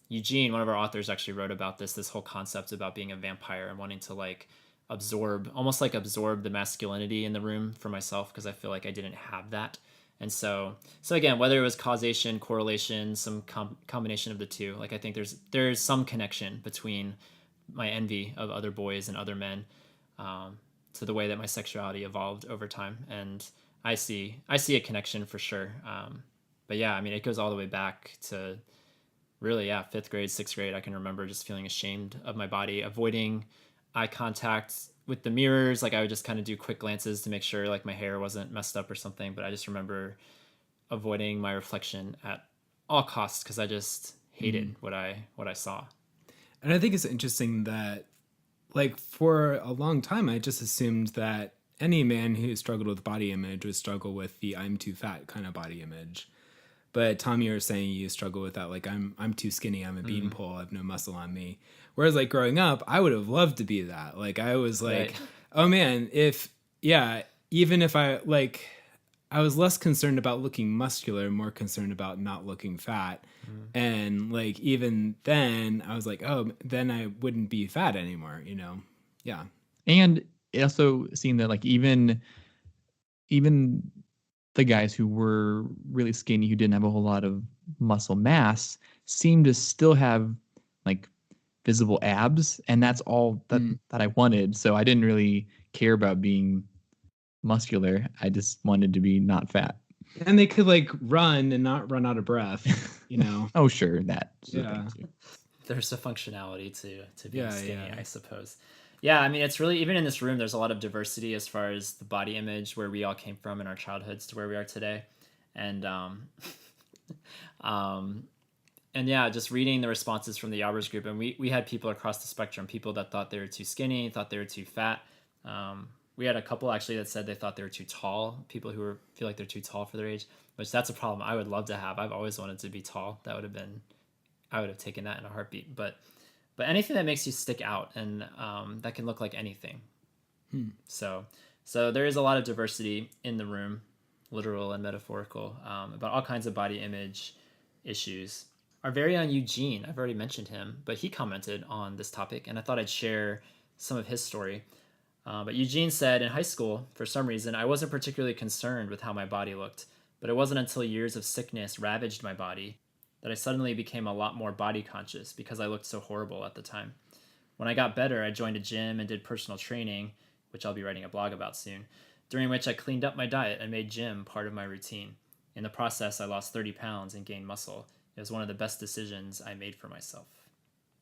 Eugene, one of our authors, actually wrote about this whole concept about being a vampire and wanting to like absorb the masculinity in the room for myself, because I feel like I didn't have that. And so again, whether it was causation, correlation, some combination of the two, like I think there's some connection between my envy of other boys and other men, to the way that my sexuality evolved over time. And I see a connection for sure. But yeah, I mean, it goes all the way back to really, yeah, 5th grade, 6th grade. I can remember just feeling ashamed of my body, avoiding eye contact with the mirrors. Like I would just kind of do quick glances to make sure like my hair wasn't messed up or something. But I just remember avoiding my reflection at all costs because I just hated what I saw. And I think it's interesting that, like, for a long time, I just assumed that any man who struggled with body image would struggle with the I'm too fat kind of body image. But Tom, you were saying you struggle with that. Like, I'm too skinny. I'm a beanpole. I have no muscle on me. Whereas, like, growing up, I would have loved to be that. Like, I was like, Right. oh man, even if I was less concerned about looking muscular, more concerned about not looking fat. And like, even then I was like, oh, then I wouldn't be fat anymore, you know? Yeah. And it also seemed that like even the guys who were really skinny, who didn't have a whole lot of muscle mass, seemed to still have like visible abs, and that's all that I wanted. So I didn't really care about being muscular. I just wanted to be not fat. And they could like run and not run out of breath, you know? Oh, sure, that. Yeah. There's a functionality to being Yeah, skinny, yeah. I suppose. Yeah, I mean, it's really, even in this room, there's a lot of diversity as far as the body image, where we all came from in our childhoods to where we are today. And and yeah, just reading the responses from the YOBBERS group, and we had people across the spectrum, people that thought they were too skinny, thought they were too fat. We had a couple actually that said they thought they were too tall, people who feel like they're too tall for their age, which that's a problem I would love to have. I've always wanted to be tall. I would have taken that in a heartbeat. But anything that makes you stick out, and that can look like anything. So there is a lot of diversity in the room, literal and metaphorical, about all kinds of body image issues. Our very own Eugene, I've already mentioned him, but he commented on this topic, and I thought I'd share some of his story. But Eugene said, in high school, for some reason, I wasn't particularly concerned with how my body looked, but it wasn't until years of sickness ravaged my body that I suddenly became a lot more body conscious because I looked so horrible at the time. When I got better, I joined a gym and did personal training, which I'll be writing a blog about soon, during which I cleaned up my diet and made gym part of my routine. In the process, I lost 30 pounds and gained muscle. It was one of the best decisions I made for myself.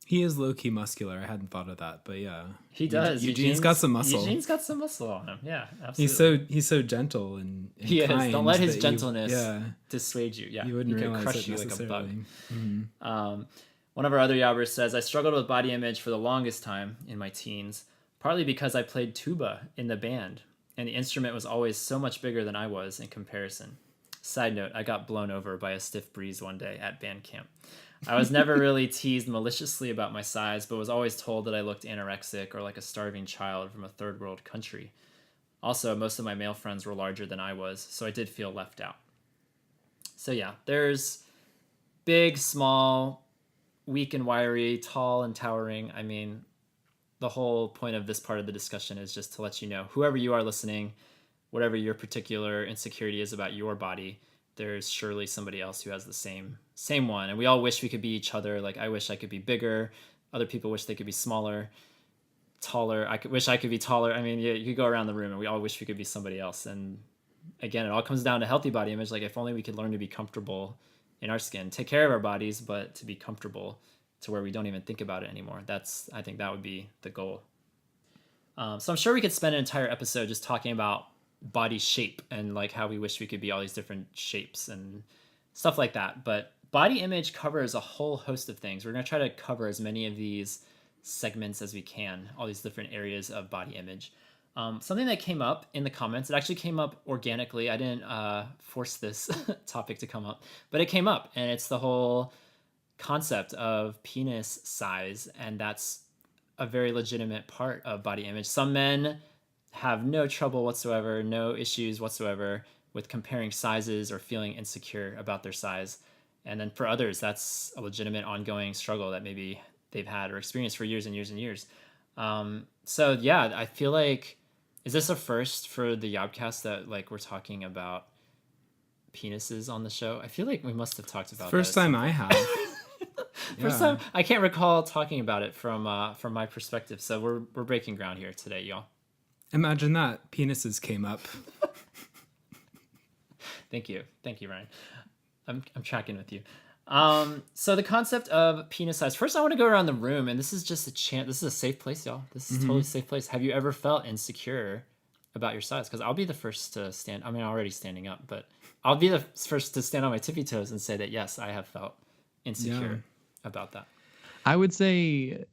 He is low-key muscular. I hadn't thought of that, but yeah. He does. Eugene's got some muscle. Eugene's got some muscle on him. Yeah, absolutely. He's so gentle and He is. kind. Don't let his that gentleness dissuade you. Yeah, you wouldn't he can realize crush it you like a bug. necessarily. One of our other YOBBERS says, I struggled with body image for the longest time in my teens, partly because I played tuba in the band, and the instrument was always so much bigger than I was in comparison. Side note, I got blown over by a stiff breeze one day at band camp. I was never really teased maliciously about my size, but was always told that I looked anorexic or like a starving child from a third world country. Also, most of my male friends were larger than I was, so I did feel left out. So yeah, there's big, small, weak and wiry, tall and towering. I mean, the whole point of this part of the discussion is just to let you know, whoever you are listening, whatever your particular insecurity is about your body, there's surely somebody else who has the same one. And we all wish we could be each other. Like, I wish I could be bigger. Other people wish they could be smaller, taller. Wish I could be taller. I mean, you could go around the room and we all wish we could be somebody else. And again, it all comes down to healthy body image. Like, if only we could learn to be comfortable in our skin, take care of our bodies, but to be comfortable to where we don't even think about it anymore. I think that would be the goal. So I'm sure we could spend an entire episode just talking about body shape and like how we wish we could be all these different shapes and stuff like that. But body image covers a whole host of things. We're going to try to cover as many of these segments as we can, all these different areas of body image. Something that came up in the comments, it actually came up organically. I didn't force this topic to come up, but it came up, and it's the whole concept of penis size, and that's a very legitimate part of body image. Some men have no trouble whatsoever, no issues whatsoever with comparing sizes or feeling insecure about their size. And then for others, that's a legitimate ongoing struggle that maybe they've had or experienced for years and years and years. So yeah, I feel like, is this a first for the YOBcast that like we're talking about penises on the show? I feel like we must have talked about First that at time some I point. have. First time I can't recall talking about it from my perspective. So we're breaking ground here today, y'all. Imagine that. Penises came up. Thank you, Ryan. I'm tracking with you. So the concept of penis size. First, I want to go around the room, and this is just a chance. This is a safe place, y'all. This is totally a safe place. Have you ever felt insecure about your size? Because I'll be the first to stand. I mean, I'm already standing up, but I'll be the first to stand on my tippy toes and say that yes, I have felt insecure about that. I would say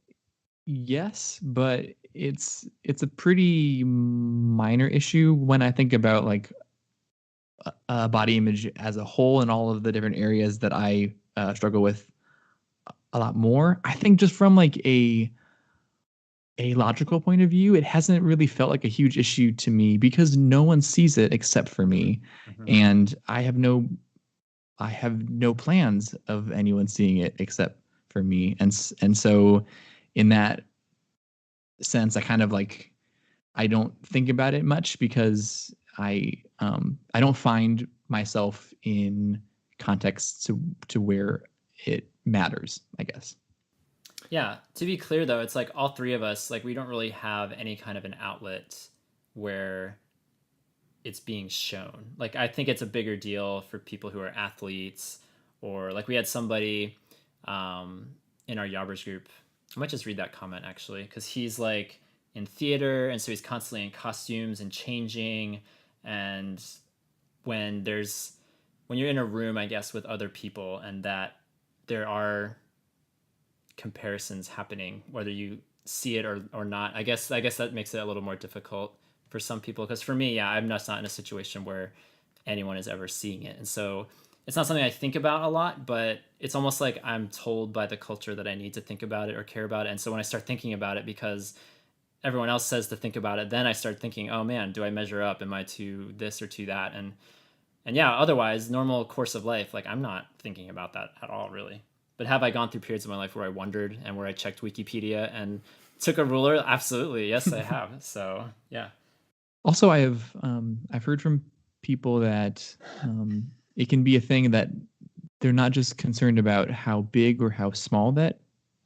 yes, but it's a pretty minor issue when I think about like body image as a whole and all of the different areas that I struggle with a lot more. I think just from like a logical point of view, it hasn't really felt like a huge issue to me because no one sees it except for me, and I have no plans of anyone seeing it except for me, and so in that sense, I kind of like I don't think about it much because I don't find myself in contexts to where it matters, I guess. Yeah, to be clear though, it's like all three of us, like we don't really have any kind of an outlet where it's being shown. Like I think it's a bigger deal for people who are athletes, or like we had somebody in our YOBBERS group. I might just read that comment actually, because he's like in theater, and so he's constantly in costumes and changing. And when you're in a room, I guess, with other people, and that there are comparisons happening, whether you see it or not, I guess that makes it a little more difficult for some people. Because for me, I'm just not in a situation where anyone is ever seeing it, and so it's not something I think about a lot, but it's almost like I'm told by the culture that I need to think about it or care about it. And so when I start thinking about it, because everyone else says to think about it, then I start thinking, oh man, do I measure up? Am I to this or to that? And yeah, otherwise, normal course of life, like I'm not thinking about that at all, really. But have I gone through periods of my life where I wondered and where I checked Wikipedia and took a ruler? Absolutely, yes, I have. So yeah. Also, I've heard from people that it can be a thing that they're not just concerned about how big or how small that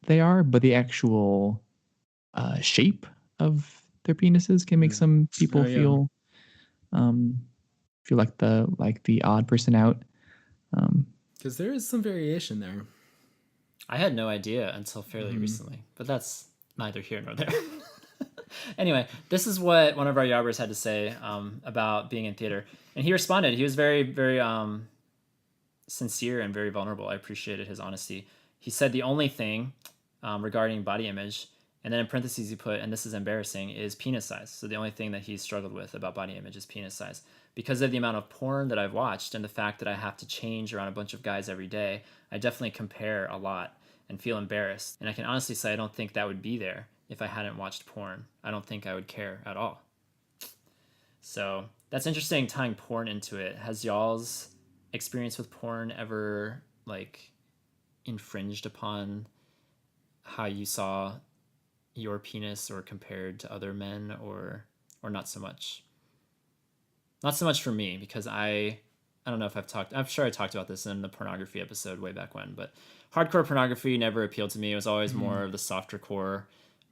they are, but the actual shape of their penises can make some people feel like the odd person out. Because there is some variation there. I had no idea until fairly recently, but that's neither here nor there. Anyway, this is what one of our YOBBERS had to say about being in theater. And he responded. He was very, very sincere and very vulnerable. I appreciated his honesty. He said the only thing regarding body image, and then in parentheses he put, and this is embarrassing, is penis size. So the only thing that he's struggled with about body image is penis size. Because of the amount of porn that I've watched and the fact that I have to change around a bunch of guys every day, I definitely compare a lot and feel embarrassed. And I can honestly say I don't think that would be there if I hadn't watched porn. I don't think I would care at all. So that's interesting, tying porn into it. Has y'all's experience with porn ever like infringed upon how you saw your penis or compared to other men, or not so much? Not so much for me, because I don't know if I'm sure I talked about this in the pornography episode way back when, but hardcore pornography never appealed to me. It was always more of the softer core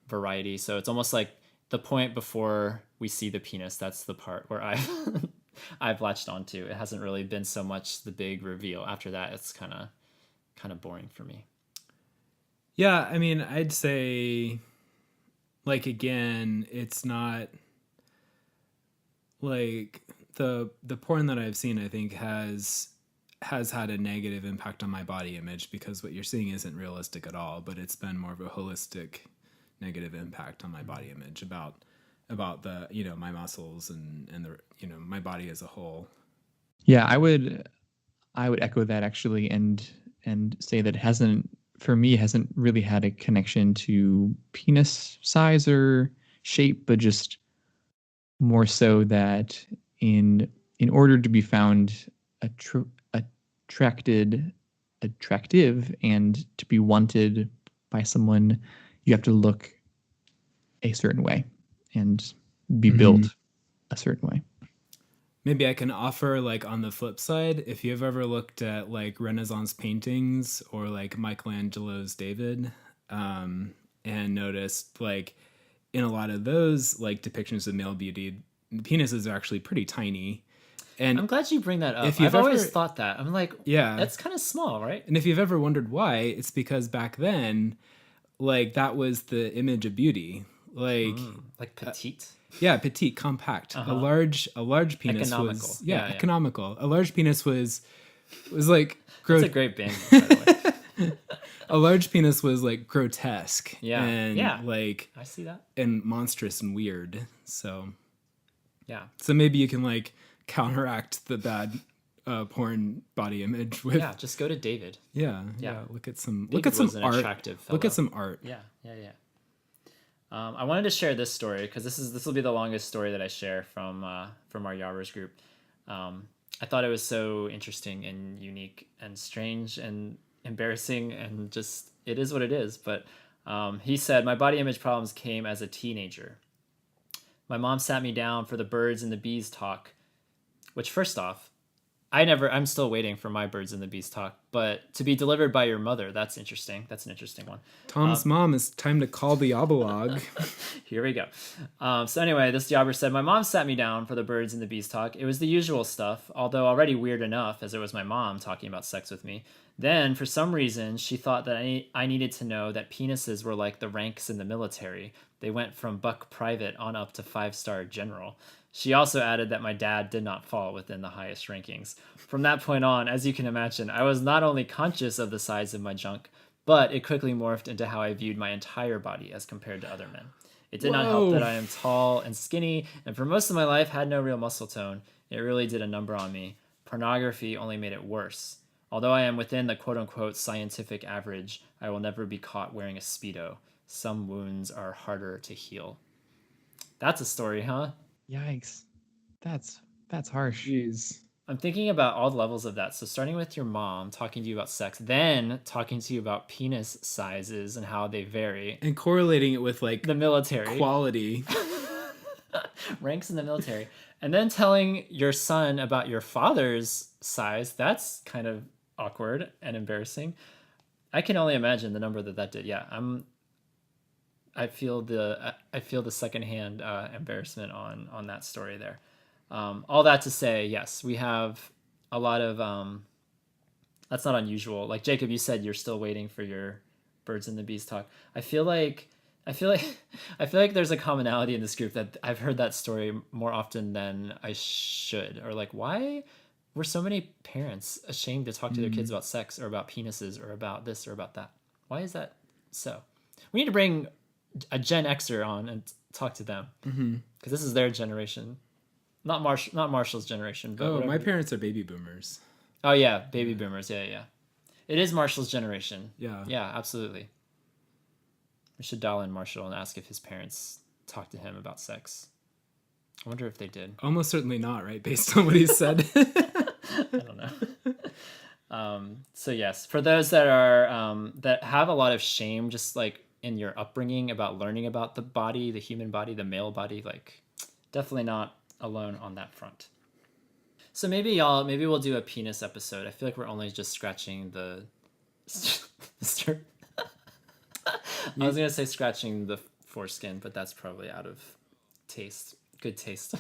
variety. So it's almost like the point before we see the penis, that's the part where I've latched onto. It hasn't really been so much the big reveal. After that, it's kind of boring for me. Yeah, I mean, I'd say, like, again, it's not like the porn that I've seen, I think has had a negative impact on my body image, because what you're seeing isn't realistic at all, but it's been more of a holistic negative impact on my body image about the, my muscles and the, my body as a whole. Yeah, I would echo that actually, and say that hasn't really had a connection to penis size or shape, but just more so that in order to be found attracted attractive, and to be wanted by someone, you have to look a certain way and be built a certain way. Maybe I can offer, like, on the flip side, if you've ever looked at like Renaissance paintings or like Michelangelo's David, and noticed like in a lot of those like depictions of male beauty, the penises are actually pretty tiny. And I'm glad you bring that up. if you've I've always ever- thought that. I'm like, Yeah. that's kind of small, right? And if you've ever wondered why, it's because back then, like, that was the image of beauty. Like, Like petite. yeah, petite, compact. A large penis Economical. was Yeah, yeah. economical. A large penis was like That's a great band, by the way. a large penis was like grotesque. Yeah, and yeah. like I see that. and monstrous and weird. So Yeah. maybe you can like counteract the bad porn body image with Yeah, just go to David. yeah. Look at some was an art. attractive Look at fellow. some art. Yeah. I wanted to share this story because this will be the longest story that I share from our YOBBERS group. I thought it was so interesting and unique and strange and embarrassing and just it is what it is. But he said, my body image problems came as a teenager. My mom sat me down for the birds and the bees talk, which first off, I'm still waiting for my birds and the bees talk, but to be delivered by your mother, that's interesting. That's an interesting one. Tom's mom, it's time to call the Yobalog. Here we go. So anyway, this jobber said, my mom sat me down for the birds and the bees talk. It was the usual stuff, although already weird enough as it was my mom talking about sex with me. Then, for some reason, she thought that I needed to know that penises were like the ranks in the military. They went from buck private on up to 5-star general. She also added that my dad did not fall within the highest rankings. From that point on, as you can imagine, I was not only conscious of the size of my junk, but it quickly morphed into how I viewed my entire body as compared to other men. It did not help that I am tall and skinny, and for most of my life had no real muscle tone. It really did a number on me. Pornography only made it worse. Although I am within the quote-unquote scientific average, I will never be caught wearing a Speedo. Some wounds are harder to heal. That's a story, huh? Yikes. That's harsh. Jeez. I'm thinking about all the levels of that. So starting with your mom talking to you about sex, then talking to you about penis sizes and how they vary. And correlating it with like The military. quality. Ranks in the military. And then telling your son about your father's size. That's kind of awkward and embarrassing. I can only imagine the number that did. Yeah, I feel the secondhand embarrassment on that story there. All that to say, yes, we have a lot of that's not unusual. Like Jacob, you said you're still waiting for your birds and the bees talk. I feel like there's a commonality in this group that I've heard that story more often than I should. Or like, why were so many parents ashamed to talk to their kids about sex or about penises or about this or about that? Why is that so? We need to bring a Gen Xer on and talk to them because this is their generation, not Marshall's generation. But Oh, whatever. my parents are baby boomers. Oh yeah, baby boomers. Yeah. It is Marshall's generation. Yeah. Yeah, absolutely. We should dial in Marshall and ask if his parents talked to him about sex. I wonder if they did. Almost certainly not, right? Based on what he said. I don't know. So yes, for those that are that have a lot of shame, just like in your upbringing about learning about the body, the human body, the male body, like definitely not alone on that front. So maybe we'll do a penis episode. I feel like we're only just scratching the I was gonna say scratching the foreskin, but that's probably out of taste. Good taste.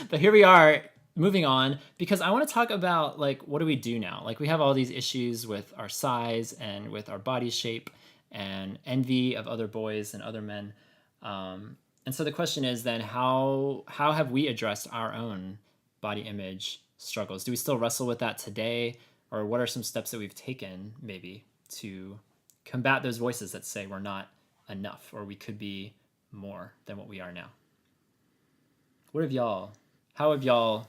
But here we are, moving on, because I want to talk about like what do we do now? Like we have all these issues with our size and with our body shape and envy of other boys and other men. And so the question is then how have we addressed our own body image struggles? Do we still wrestle with that today? Or what are some steps that we've taken maybe to combat those voices that say we're not enough or we could be more than what we are now? How have y'all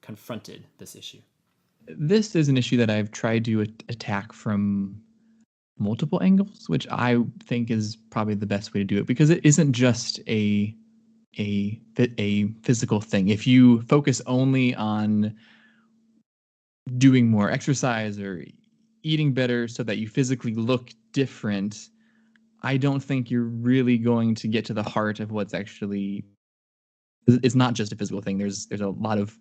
confronted this issue? This is an issue that I've tried to attack from multiple angles, which I think is probably the best way to do it because it isn't just a physical thing. If you focus only on doing more exercise or eating better so that you physically look different, I don't think you're really going to get to the heart of what's actually. It's not just a physical thing. There's a lot of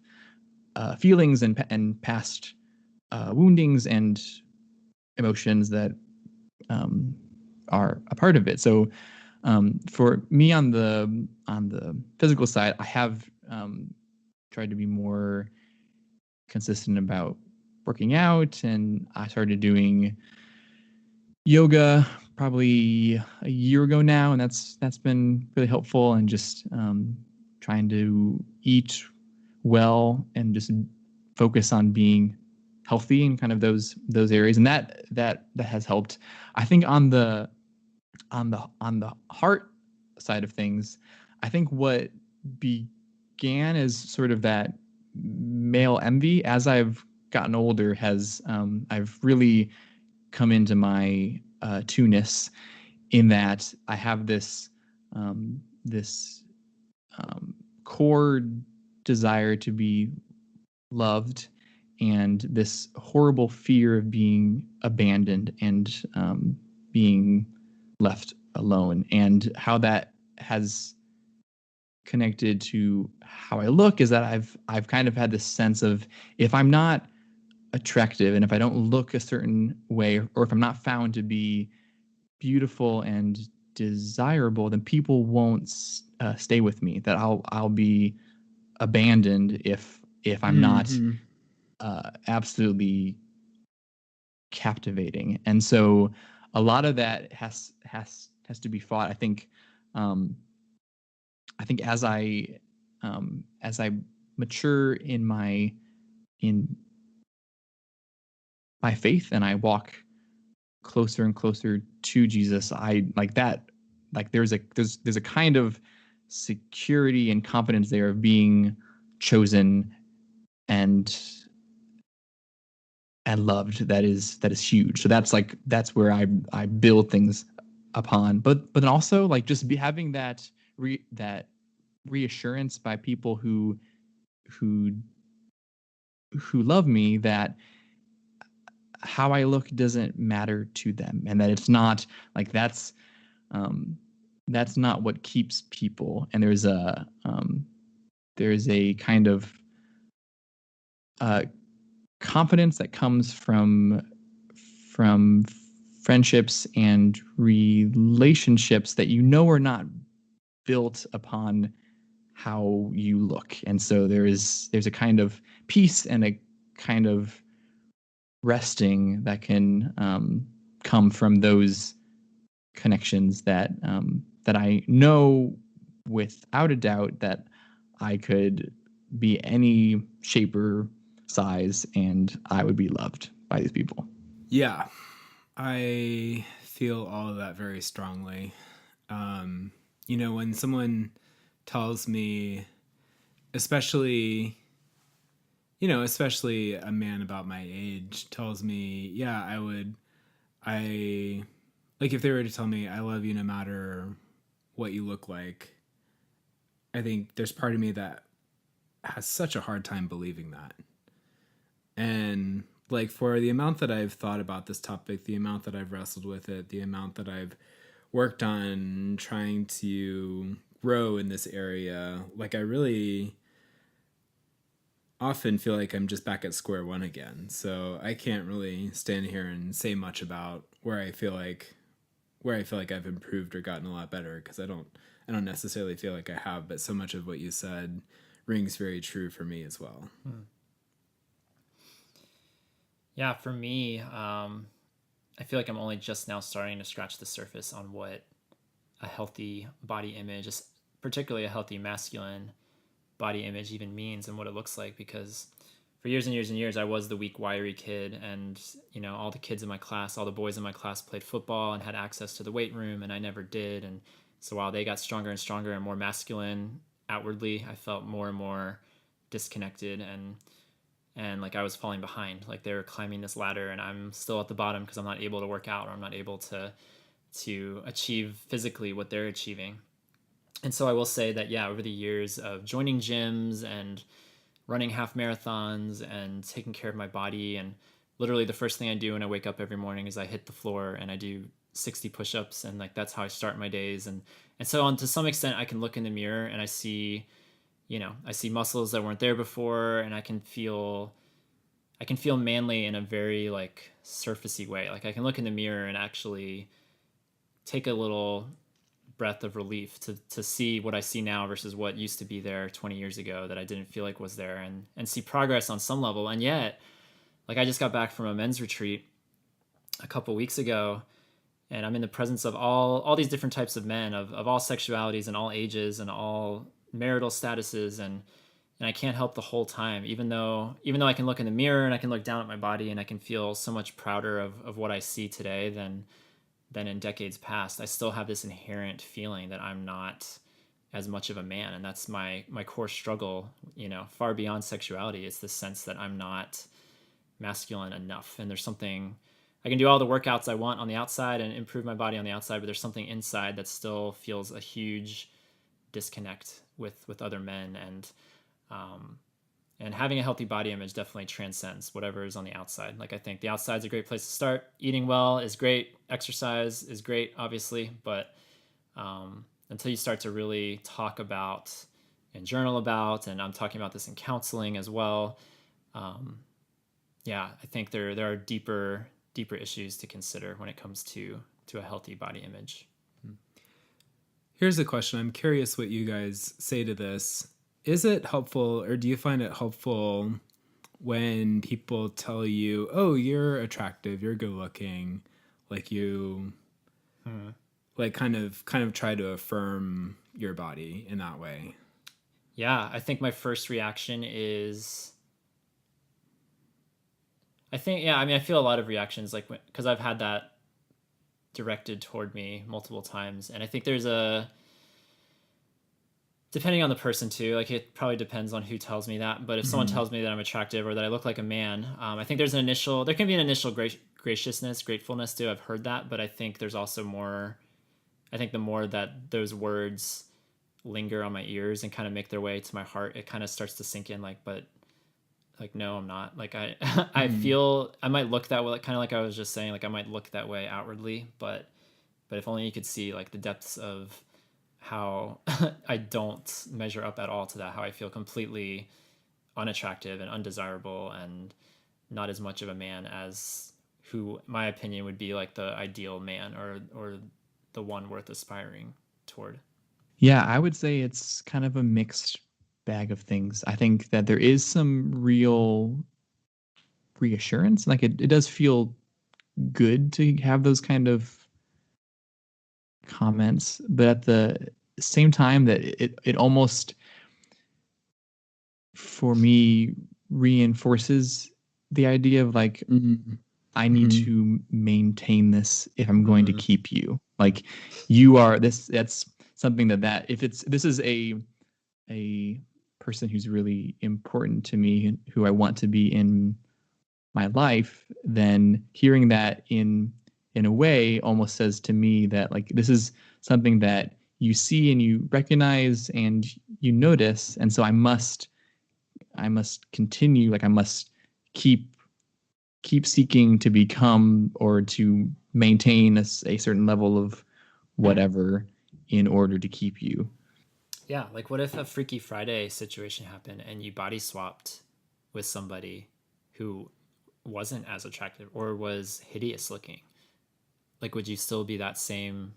feelings and past woundings and emotions that are a part of it. So for me on the physical side, I have tried to be more consistent about working out, and I started doing yoga probably a year ago now, and that's been really helpful. And just trying to eat well and just focus on being healthy in kind of those areas, and that has helped. I think on the heart side of things, I think what began as sort of that male envy, as I've gotten older, has I've really come into my two-ness, in that I have this core desire to be loved, and this horrible fear of being abandoned and being left alone. And how that has connected to how I look is that I've kind of had this sense of, if I'm not attractive and if I don't look a certain way, or if I'm not found to be beautiful and desirable, then people won't stay with me. That I'll be abandoned if I'm not absolutely captivating. And so a lot of that has to be fought. I think as I mature in my faith, and I walk closer and closer to Jesus, I like that. Like there's a kind of security and confidence there of being chosen and loved that is huge. So that's where I build things upon. But then also, like, just having that reassurance by people who love me, that how I look doesn't matter to them, and that it's not like that's not what keeps people. And there's a kind of confidence that comes from friendships and relationships that are not built upon how you look. And so there's a kind of peace and a kind of resting that can come from those connections, that I know without a doubt that I could be any shape or size and I would be loved by these people. Yeah, I feel all of that very strongly. When someone tells me, especially a man about my age tells me, yeah, I like, if they were to tell me I love you no matter what you look like, I think there's part of me that has such a hard time believing that. And like, for the amount that I've thought about this topic, the amount that I've wrestled with it, the amount that I've worked on trying to grow in this area, like, I really often feel like I'm just back at square one again. So I can't really stand here and say much about where I feel like I've improved or gotten a lot better, because I don't necessarily feel like I have, but so much of what you said rings very true for me as well. Yeah, for me, I feel like I'm only just now starting to scratch the surface on what a healthy body image, particularly a healthy masculine body image, even means and what it looks like. Because for years and years and years, I was the weak, wiry kid, and all the kids in my class, all the boys in my class played football and had access to the weight room, and I never did. And so while they got stronger and stronger and more masculine outwardly, I felt more and more disconnected and like I was falling behind. Like they were climbing this ladder and I'm still at the bottom because I'm not able to work out, or I'm not able to achieve physically what they're achieving. And so I will say that, yeah, over the years of joining gyms and running half marathons and taking care of my body. And literally the first thing I do when I wake up every morning is I hit the floor and I do 60 push-ups, and like that's how I start my days. And so on, to some extent I can look in the mirror and I see, I see muscles that weren't there before, and I can feel manly in a very like surfacey way. Like I can look in the mirror and actually take a little breath of relief to see what I see now versus what used to be there 20 years ago that I didn't feel like was there, and see progress on some level. And yet, like I just got back from a men's retreat a couple weeks ago, and I'm in the presence of all these different types of men of all sexualities and all ages and all marital statuses, and I can't help the whole time, even though I can look in the mirror and I can look down at my body and I can feel so much prouder of what I see today than in decades past, I still have this inherent feeling that I'm not as much of a man. And that's my core struggle, far beyond sexuality. It's the sense that I'm not masculine enough. And there's something, I can do all the workouts I want on the outside and improve my body on the outside, but there's something inside that still feels a huge disconnect with other men. And having a healthy body image definitely transcends whatever is on the outside. Like I think the outside is a great place to start. Eating well is great. Exercise is great, obviously. But until you start to really talk about and journal about, and I'm talking about this in counseling as well, I think there are deeper issues to consider when it comes to a healthy body image. Here's a question. I'm curious what you guys say to this. Is it helpful, or do you find it helpful when people tell you, oh, you're attractive, you're good looking, like you like kind of try to affirm your body in that way? Yeah, I think my first reaction is, I feel a lot of reactions, like, because I've had that directed toward me multiple times. And I think there's depending on the person too, like it probably depends on who tells me that. But if someone tells me that I'm attractive or that I look like a man, I think there can be an initial graciousness, gratefulness too. I've heard that, but I think there's also more. I think the more that those words linger on my ears and kind of make their way to my heart, it kind of starts to sink in. Like no, I'm not. Like I feel I might look that way, kind of like I was just saying. Like I might look that way outwardly, but if only you could see like the depths of how I don't measure up at all to that, how I feel completely unattractive and undesirable and not as much of a man as who my opinion would be like the ideal man or the one worth aspiring toward. Yeah, I would say it's kind of a mixed bag of things. I think that there is some real reassurance. Like it does feel good to have those kind of comments, but at the same time that it almost, for me, reinforces the idea of like, I need to maintain this if I'm going to keep you. Like you are this, that's something that if this is a person who's really important to me, who I want to be in my life, then hearing that in a way almost says to me that like this is something that you see and you recognize and you notice, and so I must continue, like I must keep seeking to become or to maintain a certain level of whatever in order to keep you. Yeah, like what if a Freaky Friday situation happened and you body swapped with somebody who wasn't as attractive or was hideous looking? Like would you still be that same,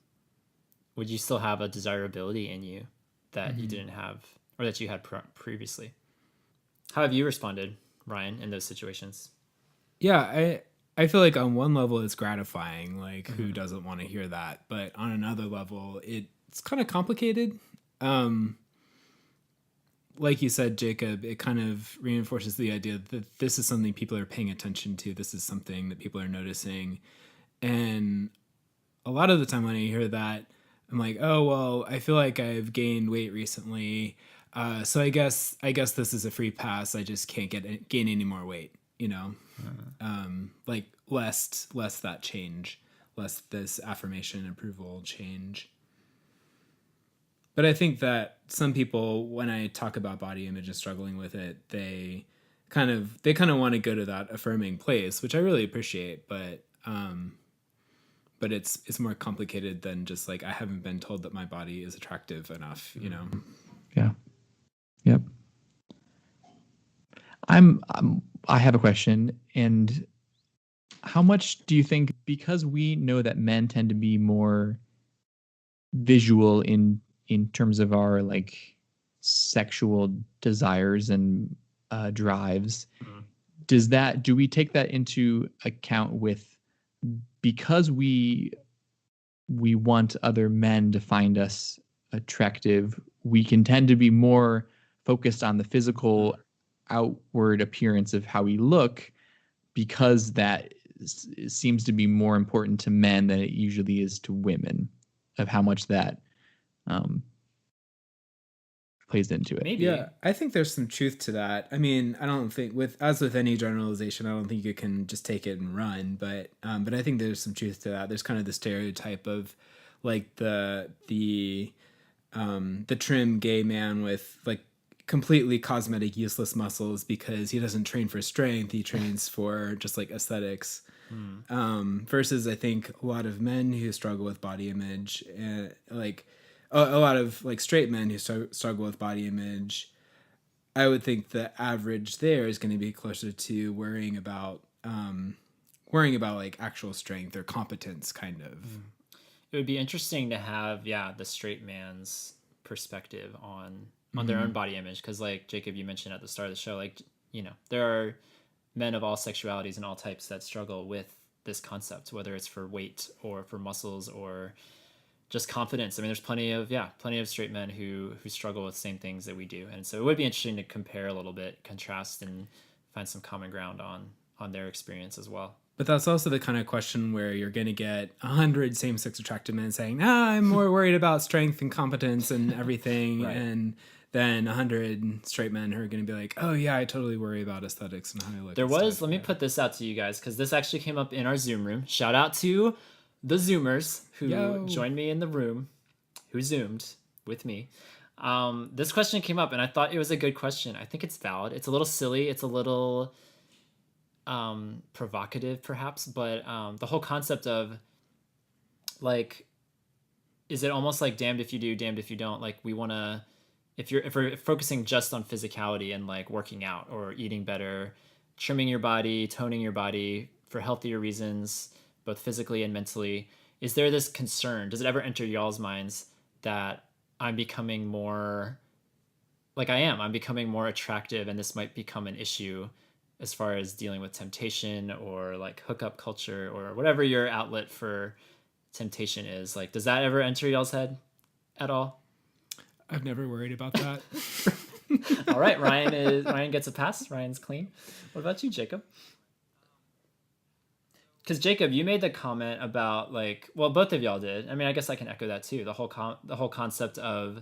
would you still have a desirability in you that you didn't have or that you had previously? How have you responded, Ryan, in those situations? Yeah, I feel like on one level it's gratifying, like who doesn't want to hear that? But on another level, it's kind of complicated. Like you said, Jacob, it kind of reinforces the idea that this is something people are paying attention to. This is something that people are noticing. And a lot of the time when I hear that, I'm like, oh, well, I feel like I've gained weight recently. So I guess this is a free pass. I just can't gain any more weight, you know? Like less that change, less this affirmation, approval change. But I think that some people, when I talk about body image and struggling with it, they kind of want to go to that affirming place, which I really appreciate. But it's more complicated than just like I haven't been told that my body is attractive enough, you know. Yeah. Yep. I have a question, and how much do you think, because we know that men tend to be more visual in terms of our like sexual desires and drives, do we take that into account with, because we want other men to find us attractive, we can tend to be more focused on the physical outward appearance of how we look, because that seems to be more important to men than it usually is to women, of how much that plays into it. Maybe. Yeah, I think there's some truth to that. I mean, I don't think with any generalization, I don't think you can just take it and run. But I think there's some truth to that. There's kind of the stereotype of like the trim gay man with like completely cosmetic useless muscles because he doesn't train for strength, he trains for just like aesthetics. Versus I think a lot of men who struggle with body image, like a lot of like straight men who struggle with body image, I would think the average there is going to be closer to worrying about like actual strength or competence, kind of. It would be interesting to have the straight man's perspective on their own body image, because like Jacob, you mentioned at the start of the show, like, you know, there are men of all sexualities and all types that struggle with this concept, whether it's for weight or for muscles or just confidence. I mean, there's plenty of straight men who struggle with the same things that we do. And so it would be interesting to compare a little bit, contrast, and find some common ground on their experience as well. But that's also the kind of question where you're going to get 100 same-sex attracted men saying, I'm more worried about strength and competence and everything. Right. And then 100 straight men who are going to be like, oh yeah, I totally worry about aesthetics and how I look. Let me put this out to you guys, because this actually came up in our Zoom room. Shout out to the Zoomers who joined me in the room, who Zoomed with me. This question came up, and I thought it was a good question. I think it's valid. It's a little silly. It's a little provocative, perhaps, but the whole concept of like, is it almost like damned if you do, damned if you don't? Like, we want to, if we're focusing just on physicality and like working out or eating better, trimming your body, toning your body for healthier reasons, both physically and mentally, is there this concern? Does it ever enter y'all's minds that I'm becoming more attractive, and this might become an issue as far as dealing with temptation or like hookup culture or whatever your outlet for temptation is? Like, does that ever enter y'all's head at all? I've never worried about that. All right, Ryan gets a pass. Ryan's clean. What about you, Jacob? Because Jacob, you made the comment about like, well, both of y'all did. I mean, I guess I can echo that too. The whole concept of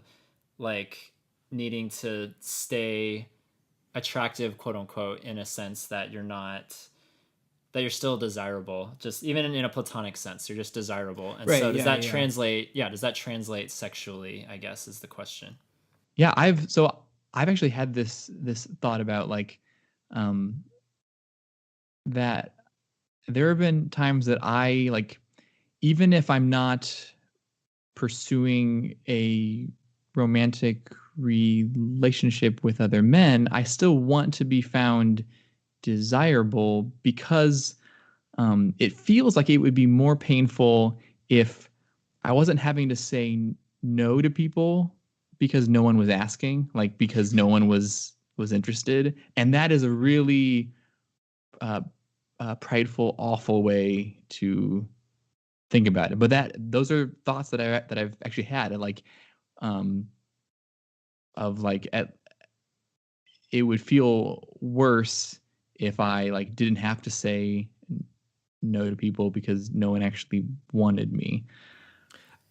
like needing to stay attractive, quote unquote, in a sense that you're still desirable, just even in a platonic sense, you're just desirable. And right, so does that translate? Yeah, does that translate sexually, I guess, is the question. Yeah, I've actually had this thought about like that there have been times that I like, even if I'm not pursuing a romantic relationship with other men, I still want to be found desirable, because it feels like it would be more painful if I wasn't having to say no to people because no one was asking, like because no one was interested. And that is a really prideful, awful way to think about it. But those are thoughts that I've actually had, and like it would feel worse if I like didn't have to say no to people because no one actually wanted me.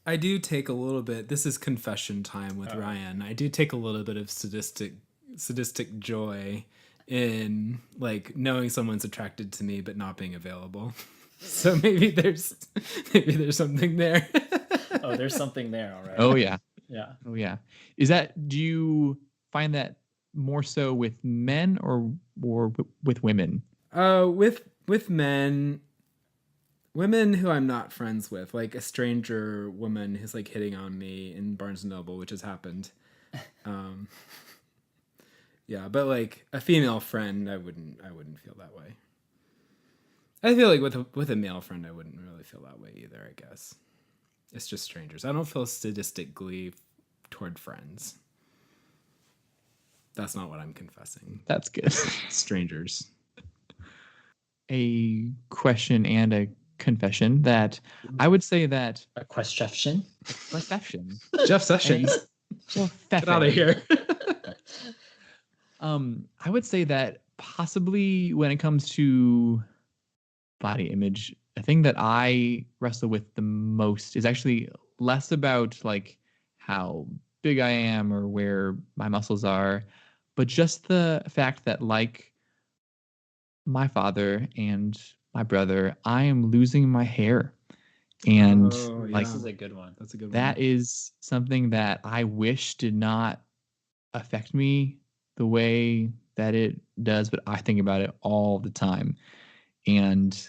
I do take a little bit, this is confession time with Ryan. I do take a little bit of sadistic joy in like knowing someone's attracted to me but not being available. So maybe there's something there. Oh, there's something there, all right. Oh yeah. Yeah. Oh yeah. Do you find that more so with men or with women? With men, women who I'm not friends with, like a stranger woman who's like hitting on me in Barnes and Noble, which has happened. Yeah, but like a female friend, I wouldn't feel that way. I feel like with a male friend, I wouldn't really feel that way either. I guess it's just strangers. I don't feel sadistic glee toward friends. That's not what I'm confessing. That's good. Strangers. A question and a confession that I would say that A question. perception. Jeff Sessions. Get out of here. I would say that possibly when it comes to body image, the thing that I wrestle with the most is actually less about like how big I am or where my muscles are, but just the fact that like my father and my brother, I am losing my hair. And like This is a good one. That's a good one. that is something that I wish did not affect me the way that it does, but I think about it all the time. And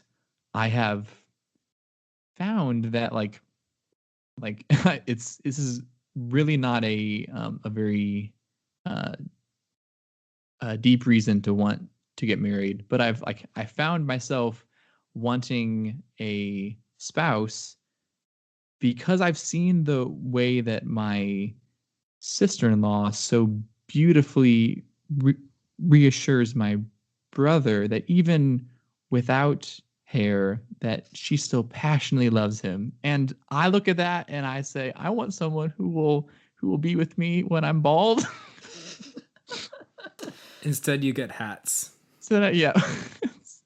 I have found that like this is really not a very deep reason to want to get married, but I found myself wanting a spouse because I've seen the way that my sister-in-law so beautifully reassures my brother that even without hair that she still passionately loves him. And I look at that and I say, I want someone who will be with me when I'm bald. Instead, you get hats. So that, yeah.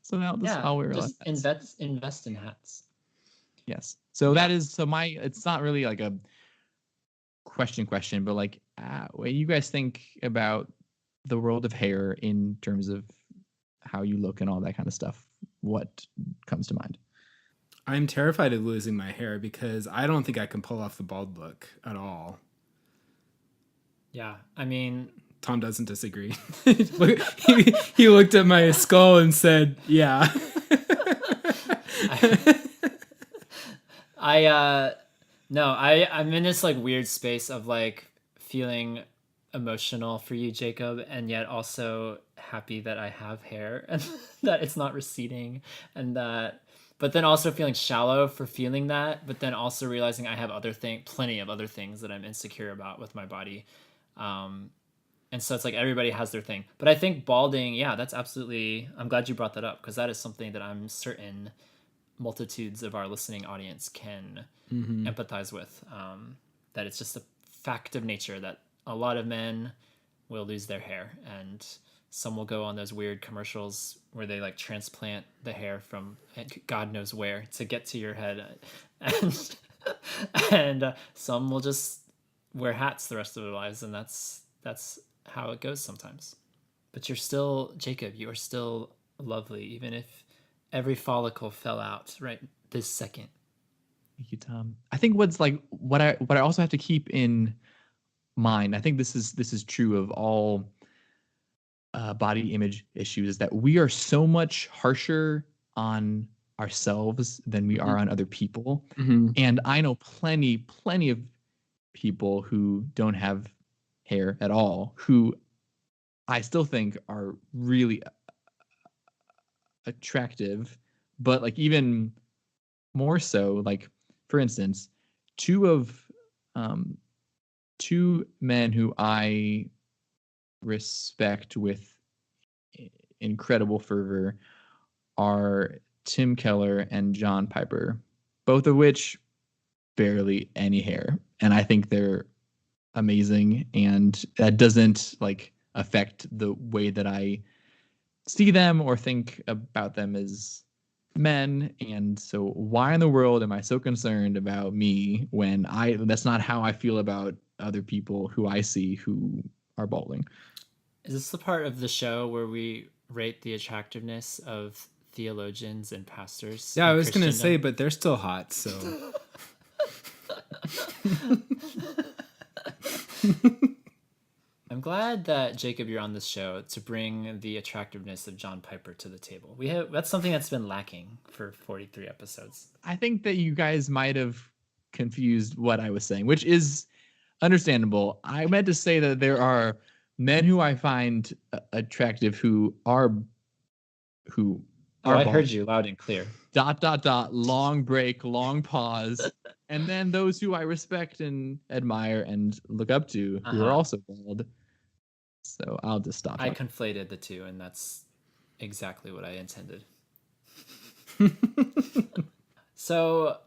So now this I'll wear just hats. invest in hats. Yes. So that is it's not really like a question, but like what you guys think about the world of hair in terms of how you look and all that kind of stuff. What comes to mind? I'm terrified of losing my hair because I don't think I can pull off the bald look at all. Yeah, I mean, Tom doesn't disagree. he looked at my skull and said, "Yeah." I'm in this like weird space of like feeling emotional for you, Jacob, and yet also happy that I have hair and that it's not receding, and that, but then also feeling shallow for feeling that, but then also realizing I have plenty of other things that I'm insecure about with my body. And so it's like everybody has their thing. But I think balding, yeah, that's absolutely, I'm glad you brought that up because that is something that I'm certain multitudes of our listening audience can empathize with. That it's just a fact of nature that a lot of men will lose their hair, and some will go on those weird commercials where they like transplant the hair from God knows where to get to your head. And some will just wear hats the rest of their lives, and that's how it goes sometimes. But you're still, Jacob, you are still lovely, even if every follicle fell out right this second. Thank you, Tom. I think what I also have to keep in mind, I think this is true of all body image issues, is that we are so much harsher on ourselves than we are on other people. Mm-hmm. And I know plenty of people who don't have hair at all, who I still think are really attractive, but like even more so, like for instance, two men who I respect with incredible fervor are Tim Keller and John Piper, both of which barely any hair, and I think they're amazing, and that doesn't like affect the way that I see them or think about them as men. And so why in the world am I so concerned about me when that's not how I feel about other people who I see who are balding? Is this the part of the show where we rate the attractiveness of theologians and pastors? Yeah, I was going to say, but they're still hot, so. I'm glad that Jacob, you're on this show to bring the attractiveness of John Piper to the table. That's something that's been lacking for 43 episodes. I think that you guys might have confused what I was saying, which is understandable. I meant to say that there are men who I find attractive who are I heard bald. you loud and clear. ... Long break, long pause, and then those who I respect and admire and look up to who are also bald. So I'll just stop. I conflated the two, and that's exactly what I intended. So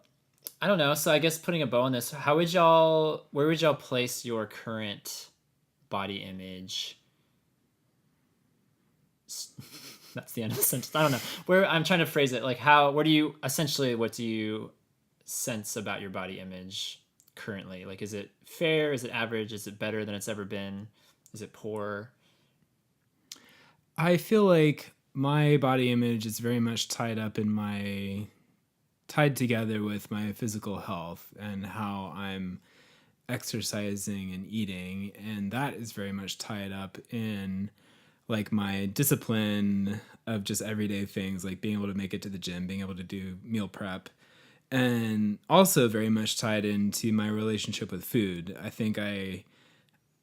I don't know. So I guess putting a bow on this, where would y'all place your current body image? That's the end of the sentence. I don't know. I'm trying to phrase it. Like what do you sense about your body image currently? Like, is it fair? Is it average? Is it better than it's ever been? Is it poor? I feel like my body image is very much tied together with my physical health and how I'm exercising and eating, and that is very much tied up in like my discipline of just everyday things, like being able to make it to the gym, being able to do meal prep, and also very much tied into my relationship with food. I think I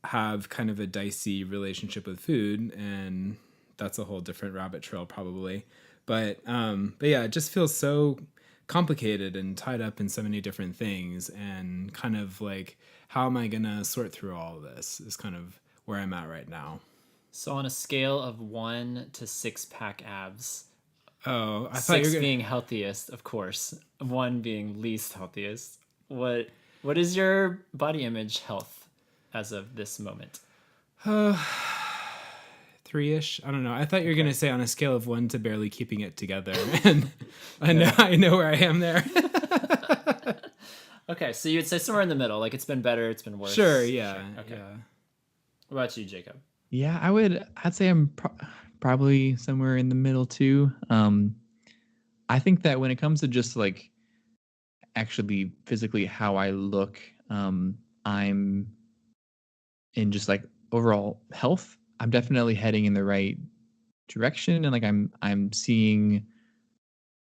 have kind of a dicey relationship with food, and that's a whole different rabbit trail probably. But yeah, it just feels so complicated and tied up in so many different things, and kind of like, how am I gonna sort through all of this is kind of where I'm at right now. So on a scale of 1 to 6-pack abs, I thought 6 you were being healthiest, of course, 1 being least healthiest, what is your body image health as of this moment? 3-ish. I don't know. I thought you were gonna say on a scale of 1 to barely keeping it together, and I know where I am there. Okay, so you would say somewhere in the middle, like it's been better, it's been worse. Sure. Yeah. Sure. Okay. Yeah. What about you, Jacob? Yeah, I'd say I'm probably somewhere in the middle too. I think that when it comes to just like actually physically how I look, I'm in just like overall health, I'm definitely heading in the right direction, and like I'm seeing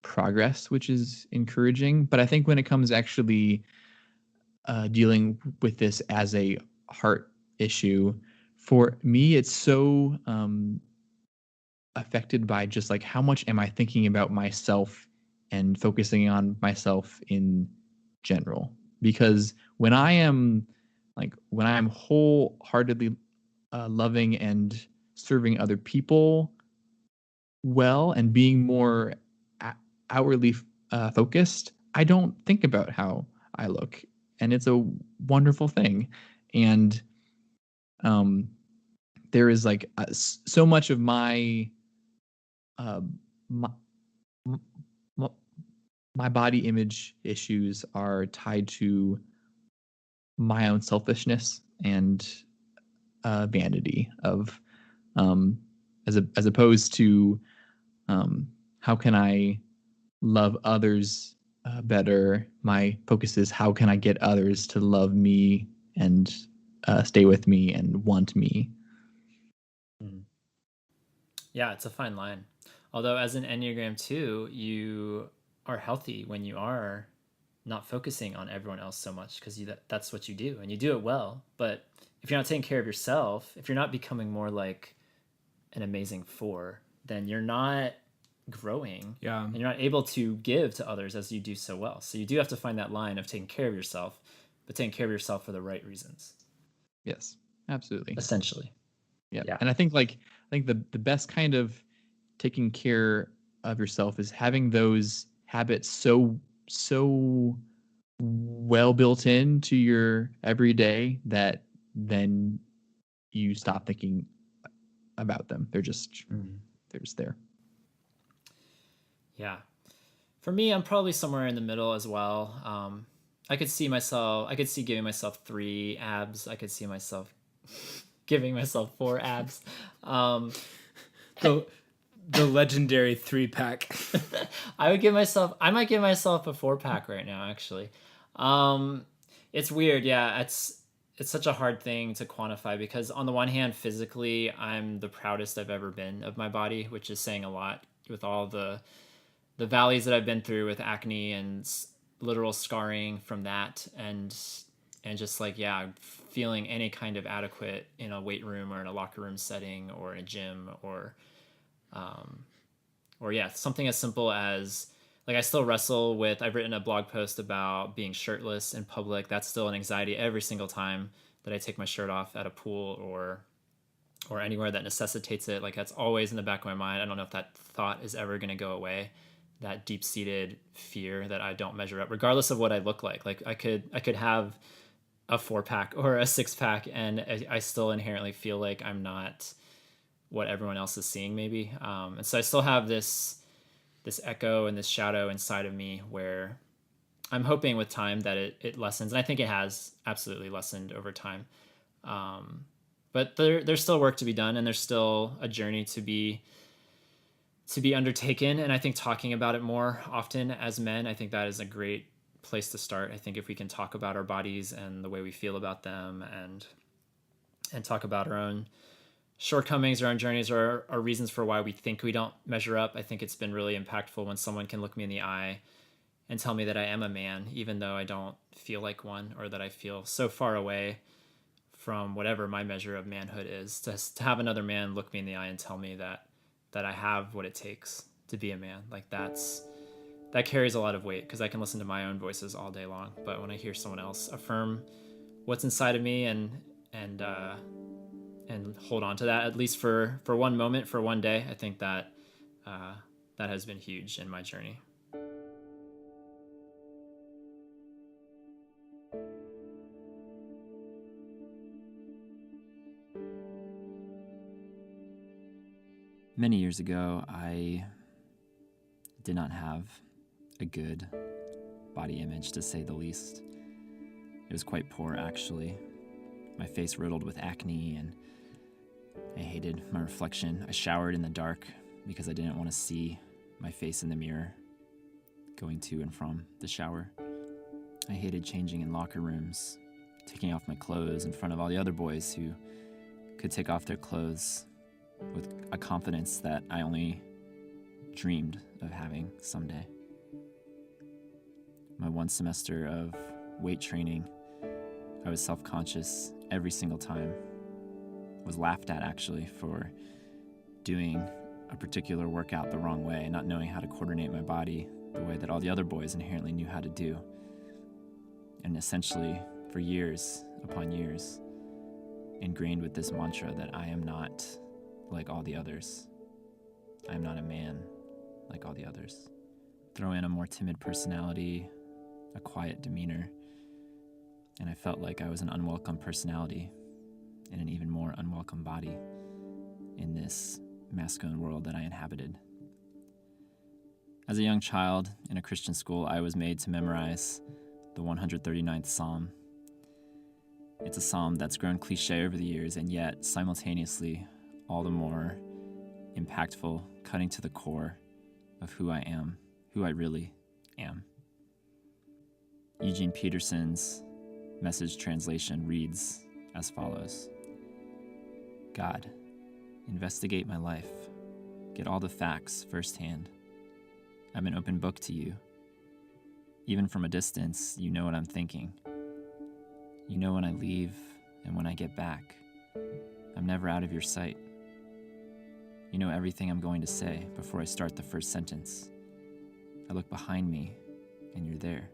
progress, which is encouraging. But I think when it comes actually dealing with this as a heart issue, for me, it's so affected by just like how much am I thinking about myself and focusing on myself in general. Because when I'm wholeheartedly loving and serving other people well and being more outwardly focused, I don't think about how I look, and it's a wonderful thing. And there is like so much of my my body image issues are tied to my own selfishness and vanity of as opposed to how can I love others better. My focus is how can I get others to love me and stay with me and want me. Yeah, it's a fine line. Although as an Enneagram 2, you are healthy when you are not focusing on everyone else so much, because that's what you do, and you do it well. But if you're not taking care of yourself, if you're not becoming more like an amazing 4, then you're not growing. Yeah. And you're not able to give to others as you do so well. So you do have to find that line of taking care of yourself, but taking care of yourself for the right reasons. Yes, absolutely. Essentially. Yeah. And I think the best kind of taking care of yourself is having those habits so well built into your everyday that then you stop thinking about them. They're just there. Yeah. For me, I'm probably somewhere in the middle as well. I could see giving myself 3 abs. I could see myself giving myself 4 abs. The legendary 3-pack. I might give myself a 4-pack right now, actually. It's weird. Yeah. it's such a hard thing to quantify because on the one hand, physically, I'm the proudest I've ever been of my body, which is saying a lot with all the valleys that I've been through with acne and literal scarring from that, and just like, yeah, feeling any kind of adequate in a weight room or in a locker room setting or in a gym or yeah, something as simple as like I still wrestle with, I've written a blog post about being shirtless in public. That's still an anxiety every single time that I take my shirt off at a pool or anywhere that necessitates it. Like that's always in the back of my mind. I don't know if that thought is ever going to go away. That deep-seated fear that I don't measure up, regardless of what I look like. Like I could have a 4-pack or a 6-pack, and I still inherently feel like I'm not what everyone else is seeing, maybe. And so I still have this echo and this shadow inside of me where I'm hoping with time that it lessens, and I think it has absolutely lessened over time. But there's still work to be done, and there's still a journey to be undertaken. And I think talking about it more often as men, I think that is a great place to start. I think if we can talk about our bodies and the way we feel about them and talk about our own shortcomings, our own journeys, or our reasons for why we think we don't measure up, I think it's been really impactful when someone can look me in the eye and tell me that I am a man, even though I don't feel like one, or that I feel so far away from whatever my measure of manhood is. To have another man look me in the eye and tell me that I have what it takes to be a man, like that carries a lot of weight, because I can listen to my own voices all day long, but when I hear someone else affirm what's inside of me and hold on to that, at least for one moment, for one day, I think that that has been huge in my journey. Many years ago, I did not have a good body image, to say the least. It was quite poor, actually. My face riddled with acne, and I hated my reflection. I showered in the dark because I didn't want to see my face in the mirror going to and from the shower. I hated changing in locker rooms, taking off my clothes in front of all the other boys who could take off their clothes with a confidence that I only dreamed of having someday. My one semester of weight training, I was self-conscious every single time. Was laughed at, actually, for doing a particular workout the wrong way, not knowing how to coordinate my body the way that all the other boys inherently knew how to do. And essentially, for years upon years, ingrained with this mantra that I am not like all the others. I am not a man like all the others. Throw in a more timid personality, a quiet demeanor, and I felt like I was an unwelcome personality in an even more unwelcome body in this masculine world that I inhabited. As a young child in a Christian school, I was made to memorize the 139th Psalm. It's a psalm that's grown cliche over the years, and yet simultaneously all the more impactful, cutting to the core of who I am, who I really am. Eugene Peterson's Message translation reads as follows: God, investigate my life. Get all the facts firsthand. I'm an open book to you. Even from a distance, you know what I'm thinking. You know when I leave and when I get back. I'm never out of your sight. You know everything I'm going to say before I start the first sentence. I look behind me, and you're there.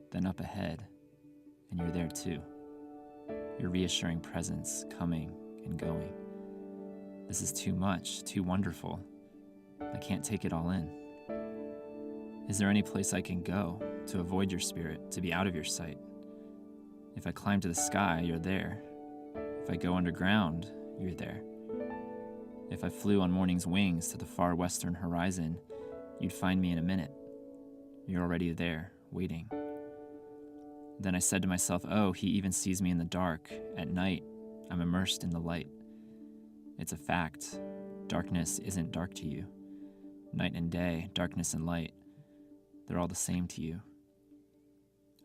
Then up ahead, and you're there too. Your reassuring presence coming and going. This is too much, too wonderful. I can't take it all in. Is there any place I can go to avoid your spirit, to be out of your sight? If I climb to the sky, you're there. If I go underground, you're there. If I flew on morning's wings to the far western horizon, you'd find me in a minute. You're already there, waiting. Then I said to myself, oh, he even sees me in the dark. At night, I'm immersed in the light. It's a fact. Darkness isn't dark to you. Night and day, darkness and light, they're all the same to you.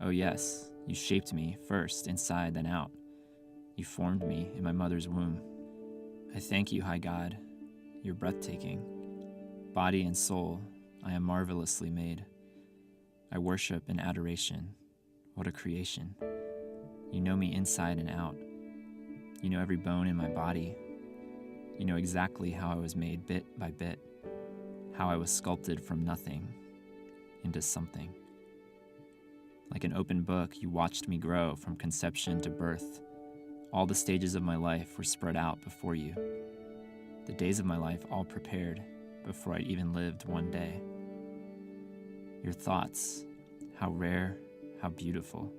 Oh yes, you shaped me first inside then out. You formed me in my mother's womb. I thank you, high God. You're breathtaking. Body and soul, I am marvelously made. I worship in adoration. What a creation. You know me inside and out. You know every bone in my body. You know exactly how I was made bit by bit, how I was sculpted from nothing into something. Like an open book, you watched me grow from conception to birth. All the stages of my life were spread out before you. The days of my life all prepared before I'd even lived one day. Your thoughts, how rare, how beautiful.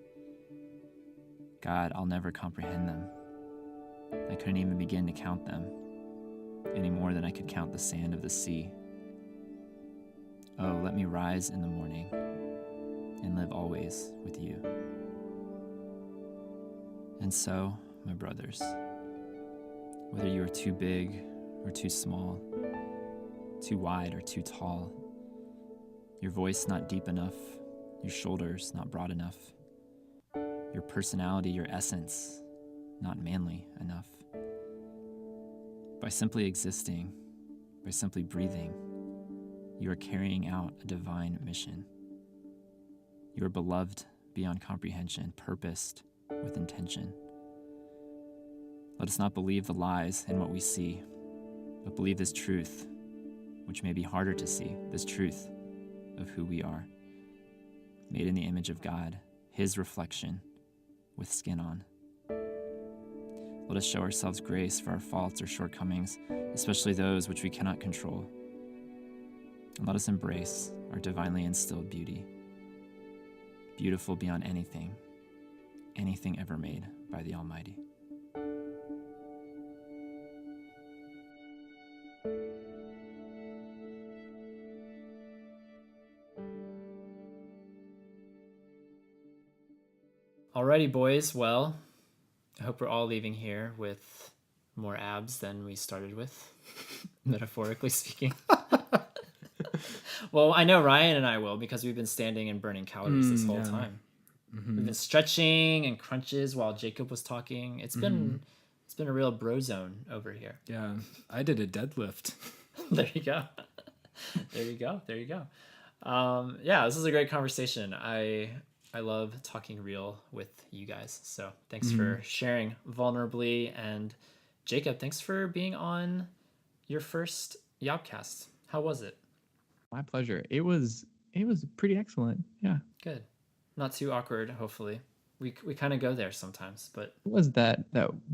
God, I'll never comprehend them. I couldn't even begin to count them, any more than I could count the sand of the sea. Oh, let me rise in the morning and live always with you. And so, my brothers, whether you are too big or too small, too wide or too tall, your voice not deep enough, your shoulders not broad enough, your personality, your essence not manly enough. By simply existing, by simply breathing, you are carrying out a divine mission. You are beloved beyond comprehension, purposed with intention. Let us not believe the lies in what we see, but believe this truth, which may be harder to see, this truth of who we are, made in the image of God, His reflection, with skin on. Let us show ourselves grace for our faults or shortcomings, especially those which we cannot control. And let us embrace our divinely instilled beauty, beautiful beyond anything ever made by the Almighty. Alrighty, boys. Well, I hope we're all leaving here with more abs than we started with, metaphorically speaking. Well, I know Ryan and I will, because we've been standing and burning calories this whole time. Mm-hmm. We've been stretching and crunches while Jacob was talking. It's been a real bro zone over here. Yeah, I did a deadlift. There you go. There you go. There you go. Yeah, this is a great conversation. I love talking real with you guys. So thanks for sharing vulnerably. And Jacob, thanks for being on your first YOBcast. How was it? My pleasure. It was pretty excellent. Yeah. Good. Not too awkward, hopefully. We kind of go there sometimes, but It was that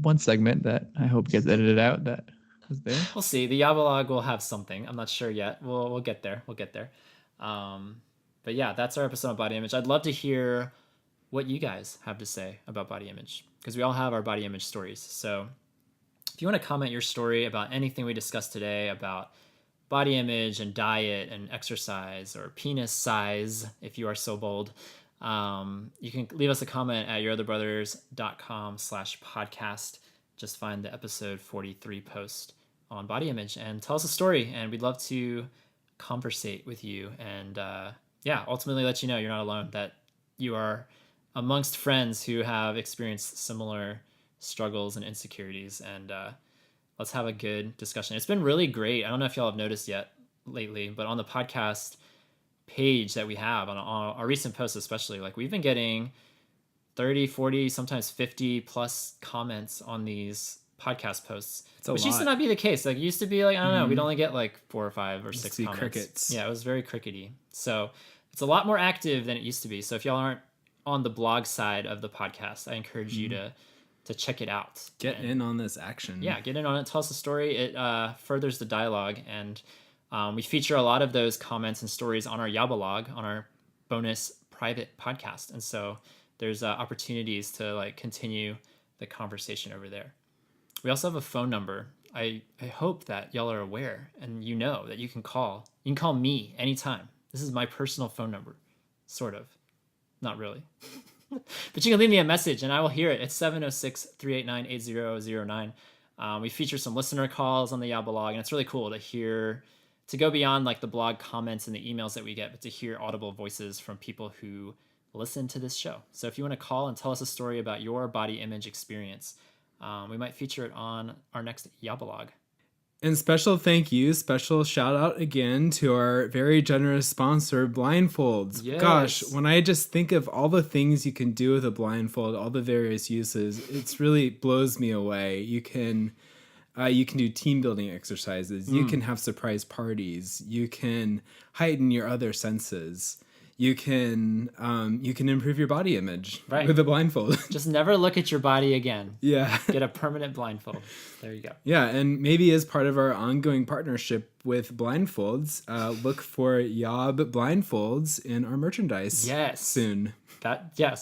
one segment that I hope gets edited out that was there. we'll see. The Yabalog will have something. I'm not sure yet. We'll get there. We'll get there. But yeah, that's our episode on body image. I'd love to hear what you guys have to say about body image, because we all have our body image stories. So if you want to comment your story about anything we discussed today about body image and diet and exercise or penis size, if you are so bold, you can leave us a comment at yourotherbrothers.com/podcast. Just find the episode 43 post on body image and tell us a story, and we'd love to conversate with you and ultimately let you know you're not alone, that you are amongst friends who have experienced similar struggles and insecurities, and let's have a good discussion. It's been really great. I don't know if y'all have noticed yet lately, but on the podcast page that we have on our recent posts, especially, like, we've been getting 30, 40, sometimes 50 plus comments on these podcast posts, which used to not be the case. Like, it used to be like, I don't know, we'd only get like 4 or 5 or 6 comments. Crickets. Yeah, it was very crickety. So it's a lot more active than it used to be. So if y'all aren't on the blog side of the podcast, I encourage you to check it out. Get in on this action. Yeah, get in on it. Tell us a story. It furthers the dialogue, and we feature a lot of those comments and stories on our Yabalog, on our bonus private podcast. And so there's opportunities to like continue the conversation over there. We also have a phone number. I hope that y'all are aware and you know that you can call. You can call me anytime. This is my personal phone number, sort of. Not really. But you can leave me a message and I will hear it. It's 706-389-8009. We feature some listener calls on the Yabalog, and it's really cool to hear, to go beyond like the blog comments and the emails that we get, but to hear audible voices from people who listen to this show. So if you want to call and tell us a story about your body image experience, we might feature it on our next YOBBELog. And special thank you, special shout out again to our very generous sponsor, Blindfolds. Yes. Gosh, when I just think of all the things you can do with a blindfold, all the various uses, it really blows me away. You can do team building exercises. You can have surprise parties. You can heighten your other senses. You can improve your body image with a blindfold. Just never look at your body again. Yeah. Get a permanent blindfold. There you go. Yeah, and maybe as part of our ongoing partnership with Blindfolds, look for YOB blindfolds in our merchandise soon.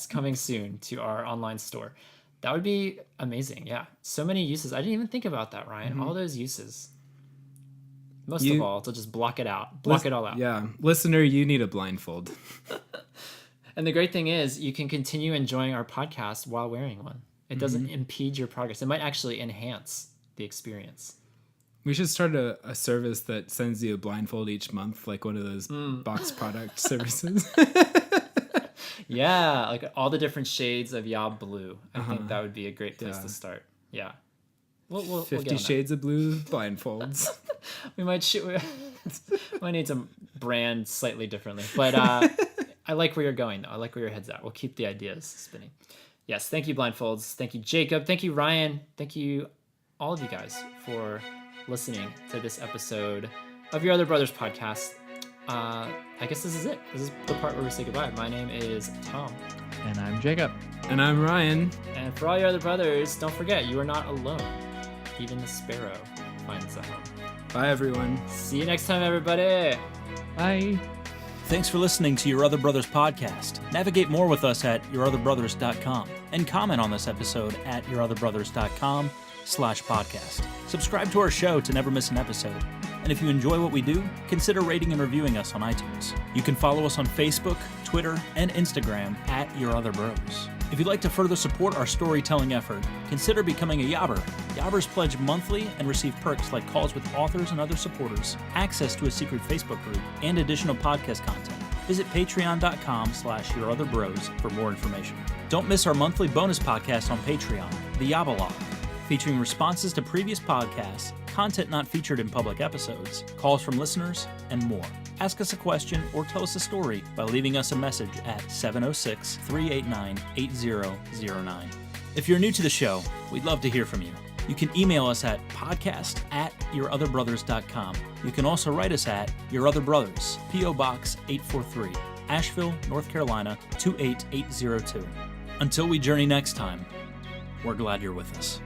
Coming soon to our online store. That would be amazing. Yeah. So many uses. I didn't even think about that, Ryan. All those uses. Most of all, to just block it out. Block it all out. Yeah. Listener, you need a blindfold. And the great thing is you can continue enjoying our podcast while wearing one. It doesn't impede your progress. It might actually enhance the experience. We should start a service that sends you a blindfold each month, like one of those box product services. Yeah, like all the different shades of YOB blue. I think that would be a great place to start. Yeah. We'll 50 Shades of Blue blindfolds. We might need to brand slightly differently. But I like where you're going, though. I like where your head's at. We'll keep the ideas spinning. Yes, thank you, Blindfolds. Thank you, Jacob. Thank you, Ryan. Thank you, all of you guys, for listening to this episode of Your Other Brothers podcast. I guess this is it. This is the part where we say goodbye. My name is Tom. And I'm Jacob. And I'm Ryan. And for all your other brothers, don't forget, you are not alone. Even the sparrow finds a home. Bye, everyone. See you next time, everybody. Bye. Thanks for listening to Your Other Brothers podcast. Navigate more with us at yourotherbrothers.com and comment on this episode at yourotherbrothers.com/podcast. Subscribe to our show to never miss an episode. And if you enjoy what we do, consider rating and reviewing us on iTunes. You can follow us on Facebook, Twitter, and Instagram at Your Other Bros. If you'd like to further support our storytelling effort, consider becoming a YOBBER. YOBBERs pledge monthly and receive perks like calls with authors and other supporters, access to a secret Facebook group, and additional podcast content. Visit patreon.com/yourotherbros for more information. Don't miss our monthly bonus podcast on Patreon, the YOBBELog, featuring responses to previous podcasts, content not featured in public episodes, calls from listeners, and more. Ask us a question or tell us a story by leaving us a message at 706-389-8009. If you're new to the show, we'd love to hear from you. You can email us at podcast@yourotherbrothers.com. You can also write us at Your Other Brothers, P.O. Box 843, Asheville, North Carolina 28802. Until we journey next time, we're glad you're with us.